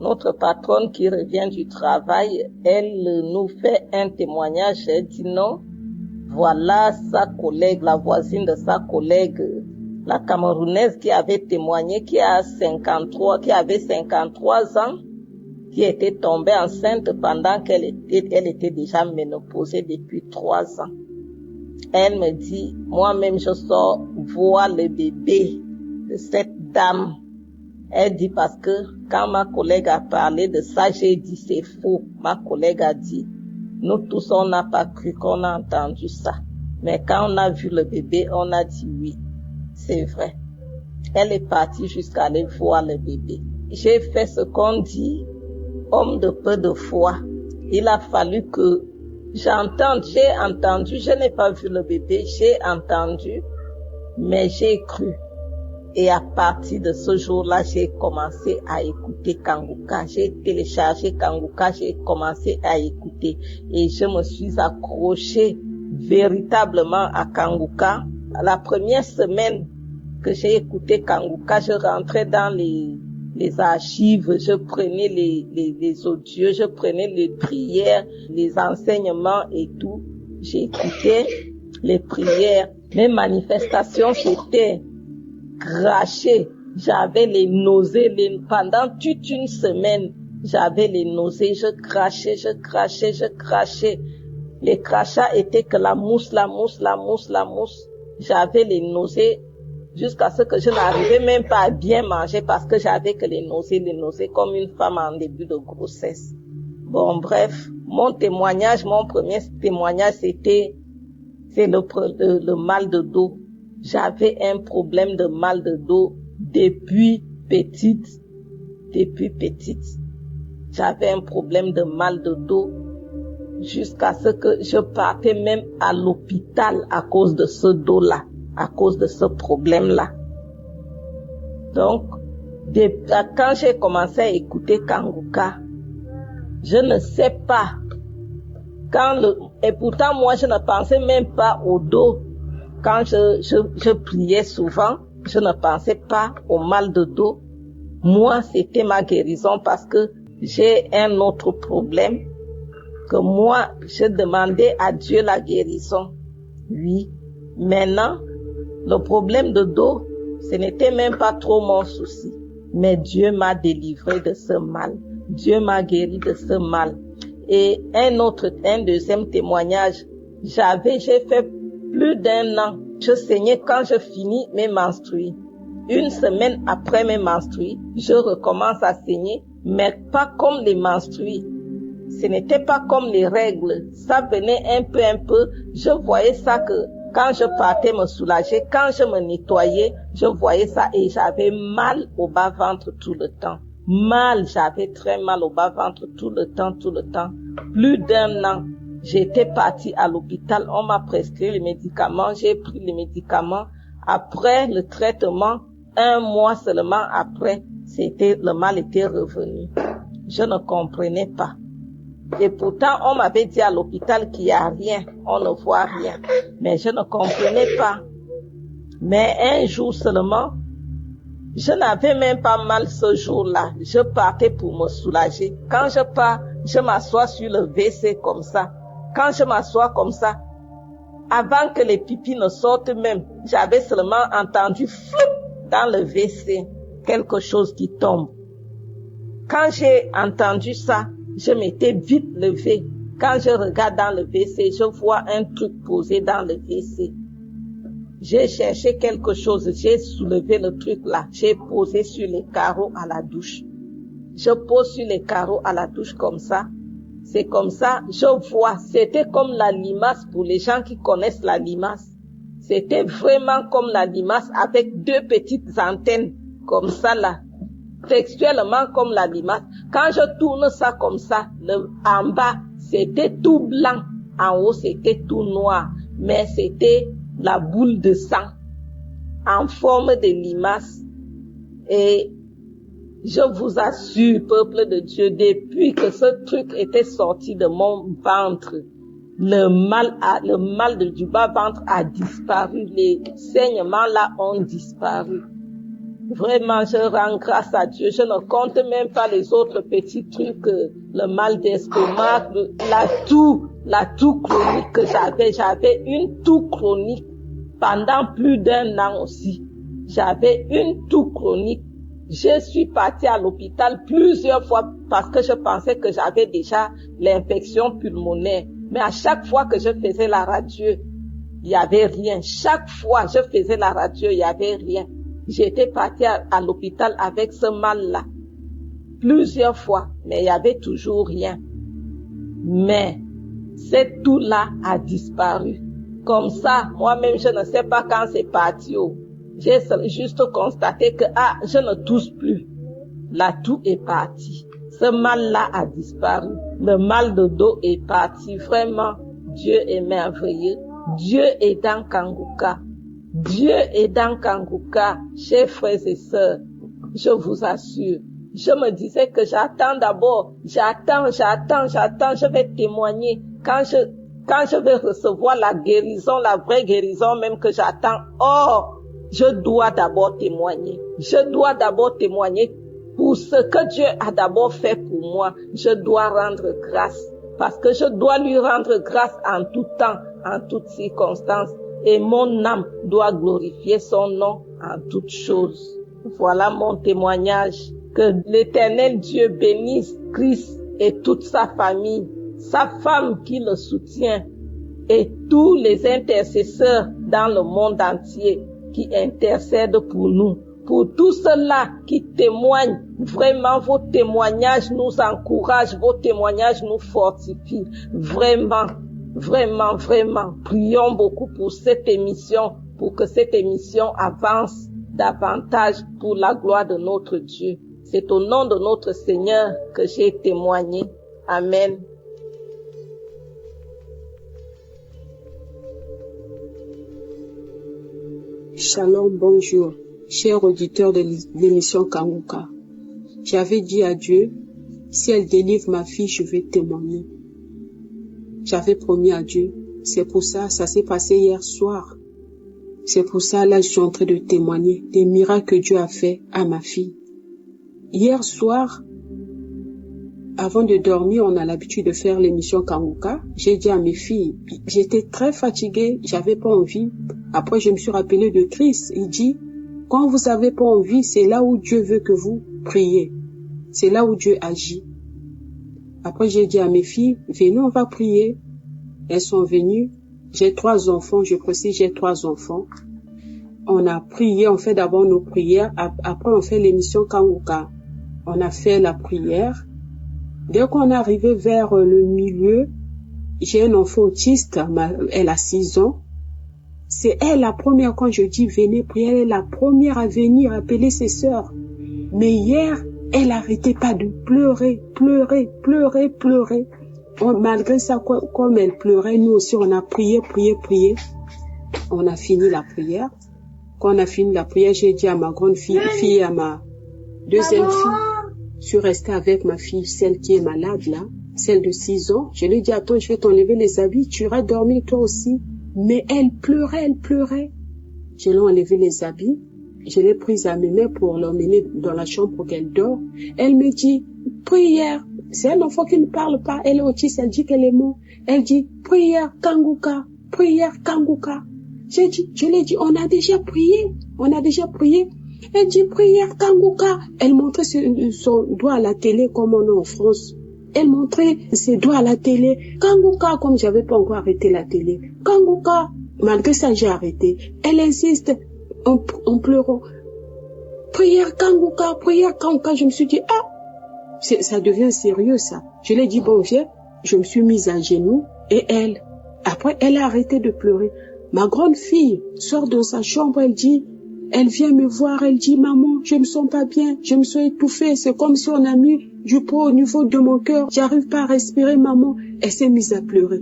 notre patronne qui revient du travail, elle nous fait un témoignage. Elle dit non, voilà sa collègue, la voisine de sa collègue, la Camerounaise qui avait témoigné, qui avait 53 ans, qui était tombée enceinte pendant qu'elle était déjà ménopausée depuis 3 ans. Elle me dit, moi-même je sors voir le bébé de cette dame. Elle dit parce que quand ma collègue a parlé de ça, j'ai dit c'est faux. Ma collègue a dit, nous tous on n'a pas cru qu'on a entendu ça. Mais quand on a vu le bébé, on a dit oui, c'est vrai. Elle est partie jusqu'à aller voir le bébé. J'ai fait ce qu'on dit, homme de peu de foi. Il a fallu que j'ai entendu, je n'ai pas vu le bébé, j'ai entendu, mais j'ai cru. Et à partir de ce jour-là, j'ai commencé à écouter Kanguka. J'ai téléchargé Kanguka, j'ai commencé à écouter. Et je me suis accrochée véritablement à Kanguka. La première semaine que j'ai écouté Kanguka, je rentrais dans les archives, je prenais les audios, je prenais les prières, les enseignements et tout. J'écoutais les prières. Mes manifestations, j'étais crachée. J'avais les nausées. Pendant toute une semaine, j'avais les nausées. Je crachais. Les crachats étaient que la mousse. J'avais les nausées jusqu'à ce que je n'arrivais même pas à bien manger parce que j'avais que les nausées comme une femme en début de grossesse. Bon, bref, mon premier témoignage, c'est le mal de dos. j'avais un problème de mal de dos depuis petite. J'avais un problème de mal de dos jusqu'à ce que je partais même à l'hôpital à cause de ce dos-là, à cause de ce problème-là. Donc, quand j'ai commencé à écouter Kanguka, je ne sais pas. Et pourtant, moi, je ne pensais même pas au dos. Quand je priais souvent, je ne pensais pas au mal de dos. Moi, c'était ma guérison parce que j'ai un autre problème. Que moi, je demandais à Dieu la guérison. Oui. Maintenant, le problème de dos, ce n'était même pas trop mon souci. Mais Dieu m'a délivré de ce mal. Dieu m'a guéri de ce mal. Et un deuxième témoignage, j'ai fait plus d'1 an. Je saignais quand je finis mes menstrues. 1 semaine après mes menstrues, je recommence à saigner, mais pas comme les menstrues. Ce n'était pas comme les règles. Ça venait un peu. Je voyais ça que quand je partais me soulager, quand je me nettoyais, je voyais ça et j'avais mal au bas-ventre tout le temps. J'avais très mal au bas-ventre tout le temps. Plus d'1 an, j'étais partie à l'hôpital, on m'a prescrit les médicaments, j'ai pris les médicaments. Après le traitement, 1 mois seulement après, le mal était revenu. Je ne comprenais pas. Et pourtant, on m'avait dit à l'hôpital qu'il n'y a rien, on ne voit rien. Mais je ne comprenais pas. Mais un jour seulement, je n'avais même pas mal ce jour-là. Je partais pour me soulager. Quand je pars, je m'assois sur le WC comme ça. Quand je m'assois comme ça, avant que les pipis ne sortent même, j'avais seulement entendu flip dans le WC, quelque chose qui tombe. Quand j'ai entendu ça, je m'étais vite levée. Quand je regarde dans le WC, je vois un truc posé dans le WC. J'ai cherché quelque chose, j'ai soulevé le truc là, j'ai posé sur les carreaux à la douche. Je pose sur les carreaux à la douche comme ça. C'est comme ça, je vois, c'était comme la limace pour les gens qui connaissent la limace. C'était vraiment comme la limace avec 2 petites antennes comme ça là. Textuellement comme la limace. Quand je tourne ça comme ça, en bas, c'était tout blanc. En haut, c'était tout noir. Mais c'était la boule de sang en forme de limace. Et je vous assure, peuple de Dieu, depuis que ce truc était sorti de mon ventre, le mal du bas-ventre a disparu. Les saignements là ont disparu. Vraiment, je rends grâce à Dieu. Je ne compte même pas les autres petits trucs, le mal d'estomac, la toux chronique que j'avais. J'avais une toux chronique pendant plus d'1 an aussi. J'avais une toux chronique. Je suis partie à l'hôpital plusieurs fois parce que je pensais que j'avais déjà l'infection pulmonaire. Mais à chaque fois que je faisais la radio, il y avait rien. Chaque fois je faisais la radio, il y avait rien. J'étais partie à l'hôpital avec ce mal-là. Plusieurs fois, mais il y avait toujours rien. Mais, cette toux-là a disparu. Comme ça, moi-même, je ne sais pas quand c'est parti. J'ai juste constaté que, je ne tousse plus. La toux est partie. Ce mal-là a disparu. Le mal de dos est parti. Vraiment, Dieu est merveilleux. Dieu est dans Kanguka. Dieu est dans Kanguka, chers frères et sœurs, je vous assure. Je me disais que j'attends d'abord, j'attends, je vais témoigner. Quand je vais recevoir la guérison, la vraie guérison même que j'attends, je dois d'abord témoigner. Je dois d'abord témoigner pour ce que Dieu a d'abord fait pour moi. Je dois rendre grâce, parce que je dois lui rendre grâce en tout temps, en toutes circonstances. Et mon âme doit glorifier son nom en toutes choses. Voilà mon témoignage. Que l'Éternel Dieu bénisse Christ et toute sa famille, sa femme qui le soutient et tous les intercesseurs dans le monde entier qui intercèdent pour nous. Pour tous ceux-là qui témoignent, vraiment vos témoignages nous encouragent, vos témoignages nous fortifient. Vraiment, prions beaucoup pour cette émission pour que cette émission avance davantage pour la gloire de notre Dieu. C'est au nom de notre Seigneur que j'ai témoigné. Amen. Shalom, bonjour, chers auditeurs de l'émission Kanguka. J'avais dit à Dieu, si elle délivre ma fille, je vais témoigner. J'avais promis à Dieu. C'est pour ça, ça s'est passé hier soir. C'est pour ça, là, je suis en train de témoigner des miracles que Dieu a fait à ma fille. Hier soir, avant de dormir, on a l'habitude de faire l'émission Kanguka. J'ai dit à mes filles, j'étais très fatiguée, j'avais pas envie. Après, je me suis rappelé de Christ. Il dit, quand vous avez pas envie, c'est là où Dieu veut que vous priez. C'est là où Dieu agit. Après, j'ai dit à mes filles, venez, on va prier. Elles sont venues. J'ai 3 enfants, je précise, j'ai 3 enfants. On a prié, on fait d'abord nos prières. Après, on fait l'émission Kanguka. On a fait la prière. Dès qu'on est arrivé vers le milieu, j'ai un enfant autiste, elle a 6 ans. C'est elle la première, quand je dis venez prier, elle est la première à venir appeler ses sœurs. Mais hier, elle n'arrêtait pas de pleurer. Malgré ça, comme elle pleurait, nous aussi on a prié. On a fini la prière. Quand on a fini la prière, j'ai dit à ma grande fille et à ma deuxième fille, je suis restée avec ma fille, celle qui est malade là, celle de 6 ans. Je lui ai dit, attends, je vais t'enlever les habits, tu iras dormir toi aussi. Mais elle pleurait. Je lui ai enlevé les habits. Je l'ai prise à mes mains pour l'emmener dans la chambre pour qu'elle dort. Elle me dit, prière. C'est un enfant qui ne parle pas. Elle est autiste, elle dit qu'elle est morte. Elle dit, prière Kanguka. Je lui ai dit, on a déjà prié. Elle dit, prière Kanguka. Elle montrait son doigt à la télé comme on est en France. Elle montrait ses doigts à la télé. Kanguka, comme j'avais pas encore arrêté la télé. Kanguka. Malgré ça, j'ai arrêté. Elle insiste en pleurant. Prière Kanguka. Je me suis dit, ça devient sérieux, ça. Je l'ai dit, bon, viens. Je me suis mise à genoux et après, elle a arrêté de pleurer. Ma grande fille sort dans sa chambre, elle vient me voir, elle dit, maman, je me sens pas bien, je me sens étouffée, c'est comme si on a mis du poids au niveau de mon cœur, j'arrive pas à respirer, maman. Elle s'est mise à pleurer.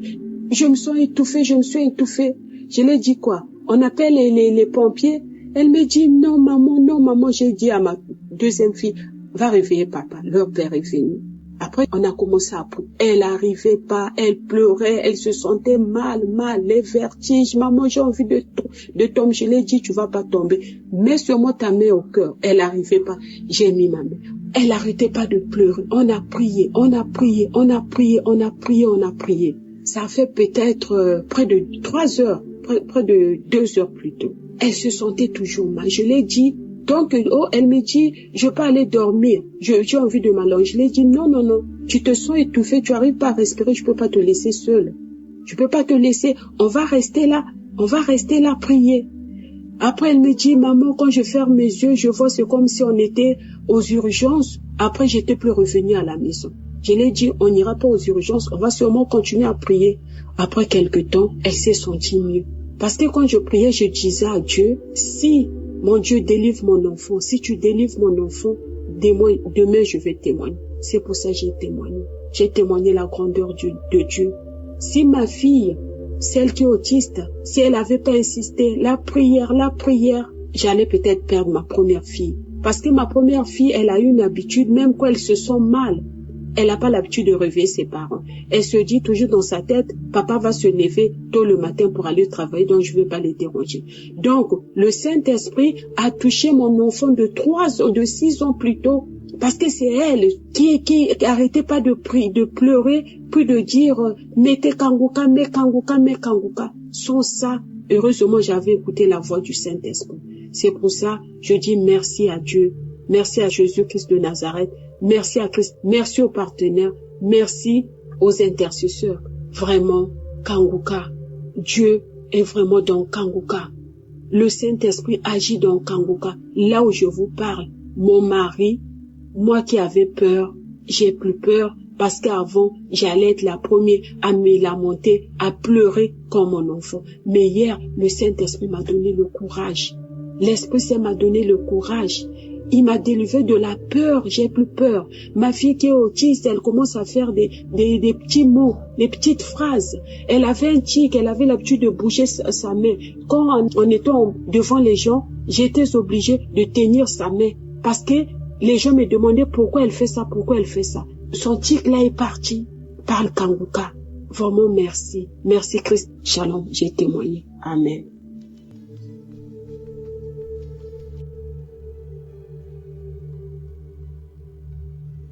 Je me sens étouffée. Je lui ai dit quoi? On appelle les pompiers. Elle me dit, non, maman. J'ai dit à ma deuxième fille, va réveiller papa, leur père est venu. Après, on a commencé à prier. Elle n'arrivait pas, elle pleurait, elle se sentait mal, les vertiges. Maman, j'ai envie de tomber. Je lui ai dit, tu vas pas tomber. Mets sur moi ta main au cœur. Elle n'arrivait pas. J'ai mis ma main. Elle n'arrêtait pas de pleurer. On a prié. Ça a fait peut-être près de 3 heures, près de 2 heures plus tôt. Elle se sentait toujours mal. Je l'ai dit. Donc, elle me dit, je peux aller dormir. J'ai envie de m'allonger. Je lui ai dit, non. Tu te sens étouffée, tu arrives pas à respirer, je peux pas te laisser seule. Je peux pas te laisser. On va rester là prier. Après, elle me dit, maman, quand je ferme mes yeux, je vois, c'est comme si on était aux urgences. Après, j'étais plus revenue à la maison. Je lui ai dit, on n'ira pas aux urgences, on va sûrement continuer à prier. Après quelque temps, elle s'est sentie mieux. Parce que quand je priais, je disais à Dieu, si mon Dieu délivre mon enfant, si tu délivres mon enfant, demain je vais témoigner. C'est pour ça que j'ai témoigné. J'ai témoigné la grandeur de Dieu. Si ma fille, celle qui est autiste, si elle n'avait pas insisté, la prière, j'allais peut-être perdre ma première fille. Parce que ma première fille, elle a une habitude, même quand elle se sent mal, elle n'a pas l'habitude de réveiller ses parents. Elle se dit toujours dans sa tête, papa va se lever tôt le matin pour aller travailler, donc je ne vais pas les déranger. Donc, le Saint-Esprit a touché mon enfant de 6 ans plus tôt, parce que c'est elle qui arrêtait pas de pleurer, puis de dire, mettez Kanguka. Sans ça, heureusement, j'avais écouté la voix du Saint-Esprit. C'est pour ça, je dis merci à Dieu, merci à Jésus-Christ de Nazareth, merci à Christ, merci aux partenaires, merci aux intercesseurs. Vraiment, Kanguka, Dieu est vraiment dans Kanguka. Le Saint-Esprit agit dans Kanguka. Là où je vous parle, mon mari, moi qui avais peur, j'ai plus peur. Parce qu'avant, j'allais être la première à me lamenter, à pleurer comme mon enfant. Mais hier, le Saint-Esprit m'a donné le courage. L'Esprit Saint m'a donné le courage. Il m'a délivré de la peur, j'ai plus peur. Ma fille qui est autiste, elle commence à faire des petits mots, des petites phrases. Elle avait un tic, elle avait l'habitude de bouger sa main. Quand en étant devant les gens, j'étais obligée de tenir sa main. Parce que les gens me demandaient pourquoi elle fait ça, pourquoi elle fait ça. Son tic là est parti par le Kanguka. Vraiment merci. Merci Christ. Shalom, j'ai témoigné. Amen.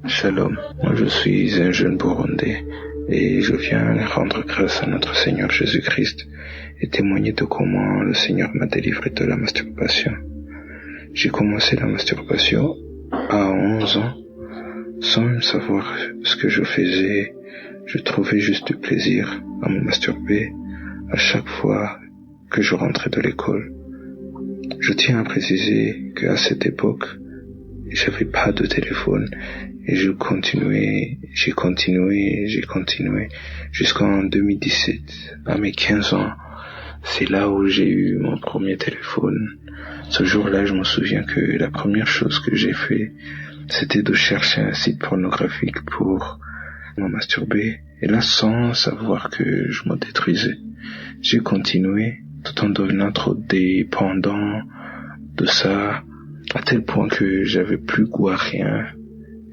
Shalom, moi je suis un jeune Burundais et je viens rendre grâce à notre Seigneur Jésus-Christ et témoigner de comment le Seigneur m'a délivré de la masturbation. J'ai commencé la masturbation à 11 ans, sans même savoir ce que je faisais. Je trouvais juste du plaisir à me masturber à chaque fois que je rentrais de l'école. Je tiens à préciser qu'à cette époque, j'avais pas de téléphone et j'ai continué jusqu'en 2017. À mes 15 ans, c'est là où j'ai eu mon premier téléphone. Ce jour-là, je me souviens que la première chose que j'ai fait, c'était de chercher un site pornographique pour me masturber. Et là, sans savoir que je me détruisais, j'ai continué tout en devenant trop dépendant de ça, à tel point que j'avais plus goût à rien,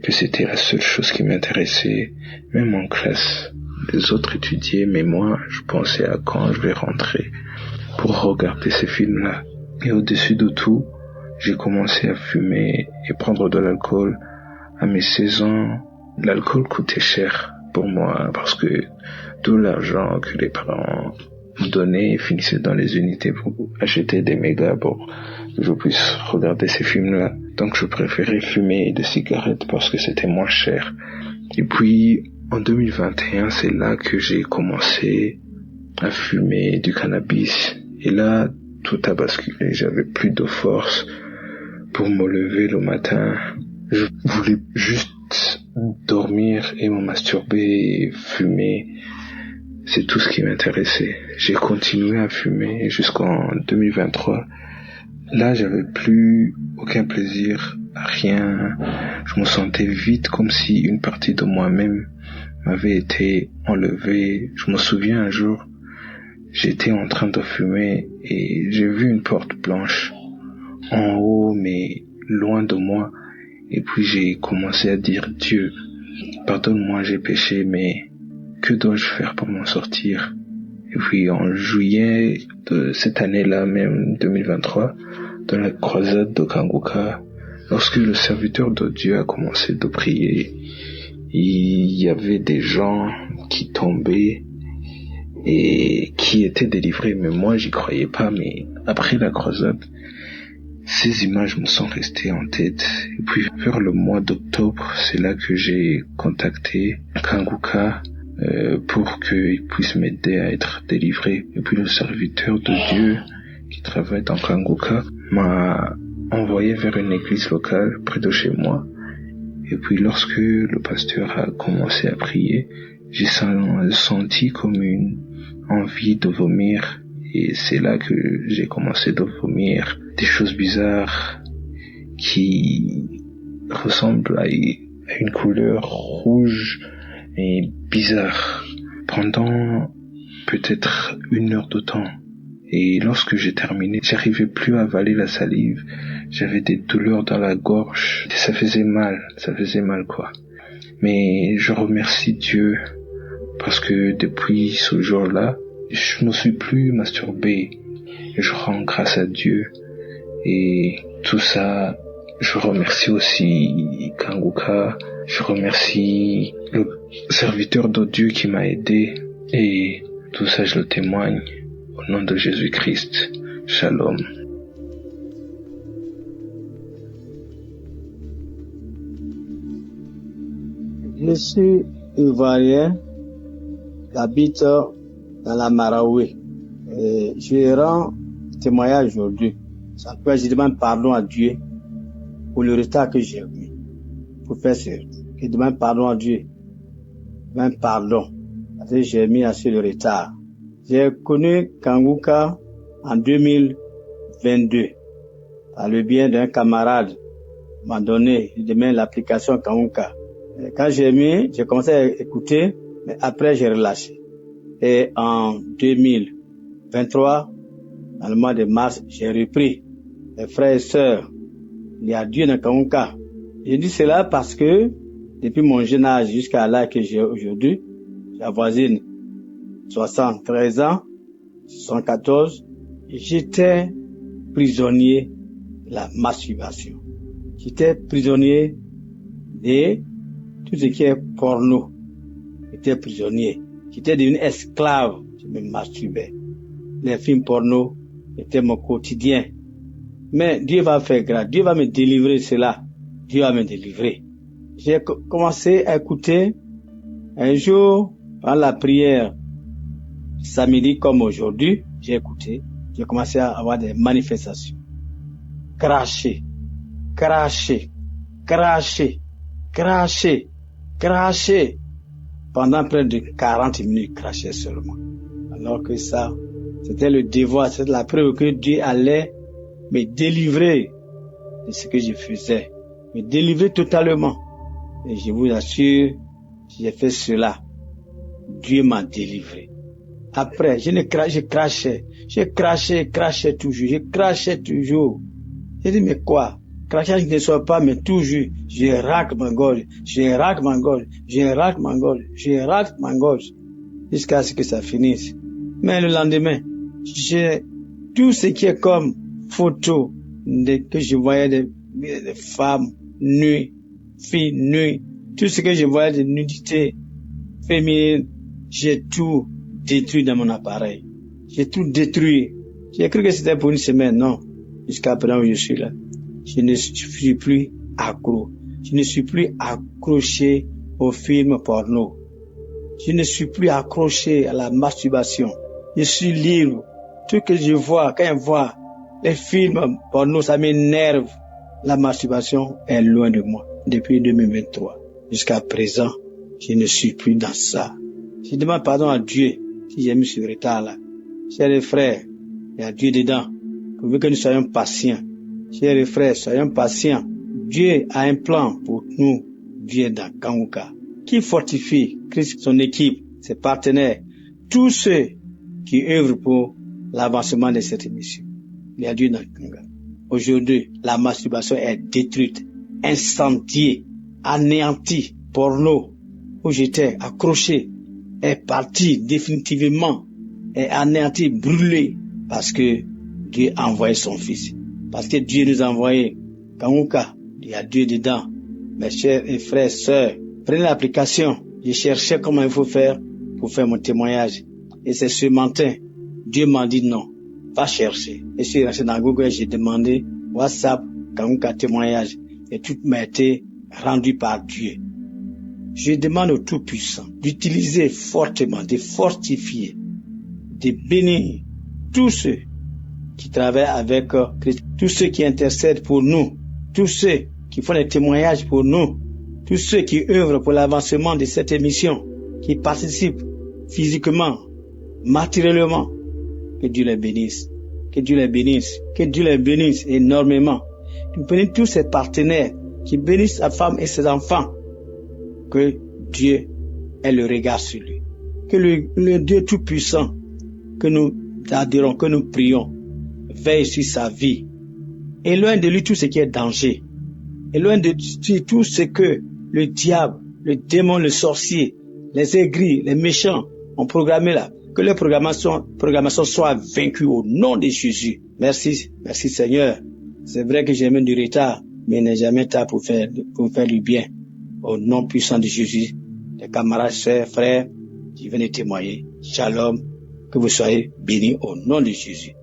que c'était la seule chose qui m'intéressait. Même en classe, les autres étudiaient, mais moi, je pensais à quand je vais rentrer pour regarder ces films-là. Et au-dessus de tout, j'ai commencé à fumer et prendre de l'alcool. À mes 16 ans, l'alcool coûtait cher pour moi parce que tout l'argent que les parents me donnaient finissait dans les unités pour acheter des mégas pour que je puisse regarder ces films-là. Donc je préférais fumer des cigarettes parce que c'était moins cher. Et puis en 2021, c'est là que j'ai commencé à fumer du cannabis. Et là, tout a basculé. J'avais plus de force pour me lever le matin. Je voulais juste dormir et me masturber et fumer. C'est tout ce qui m'intéressait. J'ai continué à fumer jusqu'en 2023. Là, j'avais plus aucun plaisir à rien. Je me sentais vide comme si une partie de moi-même m'avait été enlevée. Je me souviens un jour, j'étais en train de fumer et j'ai vu une porte blanche en haut mais loin de moi. Et puis j'ai commencé à dire: Dieu, pardonne-moi, j'ai péché, mais que dois-je faire pour m'en sortir? Et puis en juillet de cette année-là, même 2023, dans la croisade de Kanguka, lorsque le serviteur de Dieu a commencé de prier, il y avait des gens qui tombaient et qui étaient délivrés, mais moi j'y croyais pas. Mais après la croisade, ces images me sont restées en tête. Et puis vers le mois d'octobre, c'est là que j'ai contacté Kanguka pour qu'il puisse m'aider à être délivré. Et puis le serviteur de Dieu qui travaille dans Kanguka m'a envoyé vers une église locale près de chez moi. Et puis lorsque le pasteur a commencé à prier, j'ai senti comme une envie de vomir. Et c'est là que j'ai commencé de vomir des choses bizarres qui ressemblent à une couleur rouge et bizarre pendant peut-être 1 heure de temps. Et lorsque j'ai terminé, j'arrivais plus à avaler la salive. J'avais des douleurs dans la gorge. Ça faisait mal quoi. Mais je remercie Dieu parce que depuis ce jour-là, je ne suis plus masturbé. Et je rends grâce à Dieu. Et tout ça, je remercie aussi Kanguka. Je remercie le serviteur de Dieu qui m'a aidé. Et tout ça, je le témoigne. Au nom de Jésus-Christ. Shalom. Je suis ivoirien, j'habite dans la Marawi. Et je rends témoignage aujourd'hui. Ça peut, je demande pardon à Dieu pour le retard que j'ai eu pour faire ça. Je demande pardon à Dieu même pardon. Parce que j'ai mis assez de retard. J'ai connu Kanguka en 2022 par le biais d'un camarade m'a donné demain l'application Kanguka. Et quand j'ai commencé à écouter, mais après j'ai relâché. Et en 2023, dans le mois de mars, j'ai repris. Les frères et sœurs, il y a Dieu dans Kanguka. J'ai dit cela parce que depuis mon jeune âge jusqu'à l'âge que j'ai aujourd'hui, j'avoisine 73 ans, 74, j'étais prisonnier de la masturbation. J'étais prisonnier de tout ce qui est porno. J'étais prisonnier. J'étais devenu esclave. Je me masturbais. Les films porno étaient mon quotidien. Mais Dieu va faire grâce. Dieu va me délivrer cela. Dieu va me délivrer. J'ai commencé à écouter un jour, dans la prière, samedi comme aujourd'hui, j'ai écouté. J'ai commencé à avoir des manifestations. Cracher, cracher, cracher, cracher, cracher. Pendant près de 40 minutes, cracher seulement. Alors que ça, c'était le devoir, c'était la preuve que Dieu allait me délivrer de ce que je faisais. Me délivrer totalement. Et je vous assure, si j'ai fait cela, Dieu m'a délivré. Après, je crachais toujours, je crachais toujours. J'ai dit, mais quoi? Crachage ne soit pas, mais toujours, je racle ma gorge, je racle ma gorge, je racle ma gorge, je racle ma gorge, jusqu'à ce que ça finisse. Mais le lendemain, j'ai tout ce qui est comme photo que je voyais des femmes nues, filles nues, tout ce que je voyais de nudité féminine, j'ai tout détruit dans mon appareil. J'ai tout détruit. J'ai cru que c'était pour une semaine, non. Jusqu'à présent où je suis là. Je ne suis plus accro. Je ne suis plus accroché aux films porno. Je ne suis plus accroché à la masturbation. Je suis libre. Tout ce que je vois, quand je vois les films porno, ça m'énerve. La masturbation est loin de moi depuis 2023. Jusqu'à présent, je ne suis plus dans ça. Je demande pardon à Dieu si j'ai mis ce retard là. Chers frères, il y a Dieu dedans. Pour que nous soyons patients. Chers frères, soyons patients. Dieu a un plan pour nous. Dieu est dans Kanguka. Qui fortifie Christ, son équipe, ses partenaires, tous ceux qui œuvrent pour l'avancement de cette mission. Il y a Dieu dans Kanguka. Aujourd'hui, la masturbation est détruite, incendiée, anéantie. Porno, où j'étais accroché, est parti définitivement, est anéanti, brûlé, parce que Dieu a envoyé son Fils. Parce que Dieu nous a envoyé Kanguka, il y a Dieu dedans. Mes chers et frères, sœurs, prenez l'application. Je cherchais comment il faut faire pour faire mon témoignage. Et c'est ce matin, Dieu m'a dit non, va chercher. Et je suis resté dans Google et j'ai demandé WhatsApp, Kanguka témoignage. Et tout m'a été rendu par Dieu. Je demande au Tout-Puissant d'utiliser fortement, de fortifier, de bénir tous ceux qui travaillent avec Christ, tous ceux qui intercèdent pour nous, tous ceux qui font des témoignages pour nous, tous ceux qui œuvrent pour l'avancement de cette émission, qui participent physiquement, matériellement. Que Dieu les bénisse, que Dieu les bénisse, que Dieu les bénisse énormément. Que bénisse tous ses partenaires, qui bénissent sa femme et ses enfants. Que Dieu ait le regard sur lui. Que le Dieu Tout-Puissant, que nous adorons, que nous prions, veille sur sa vie. Éloigne de lui tout ce qui est danger. Éloigne de lui tout ce que le diable, le démon, le sorcier, les aigris, les méchants ont programmé là. Que leur programmation soit vaincue au nom de Jésus. Merci Seigneur. C'est vrai que j'ai même du retard, mais il n'est jamais tard pour faire du bien. Au nom puissant de Jésus, les camarades, sœurs, frères, qui viennent témoigner. Shalom, que vous soyez bénis au nom de Jésus.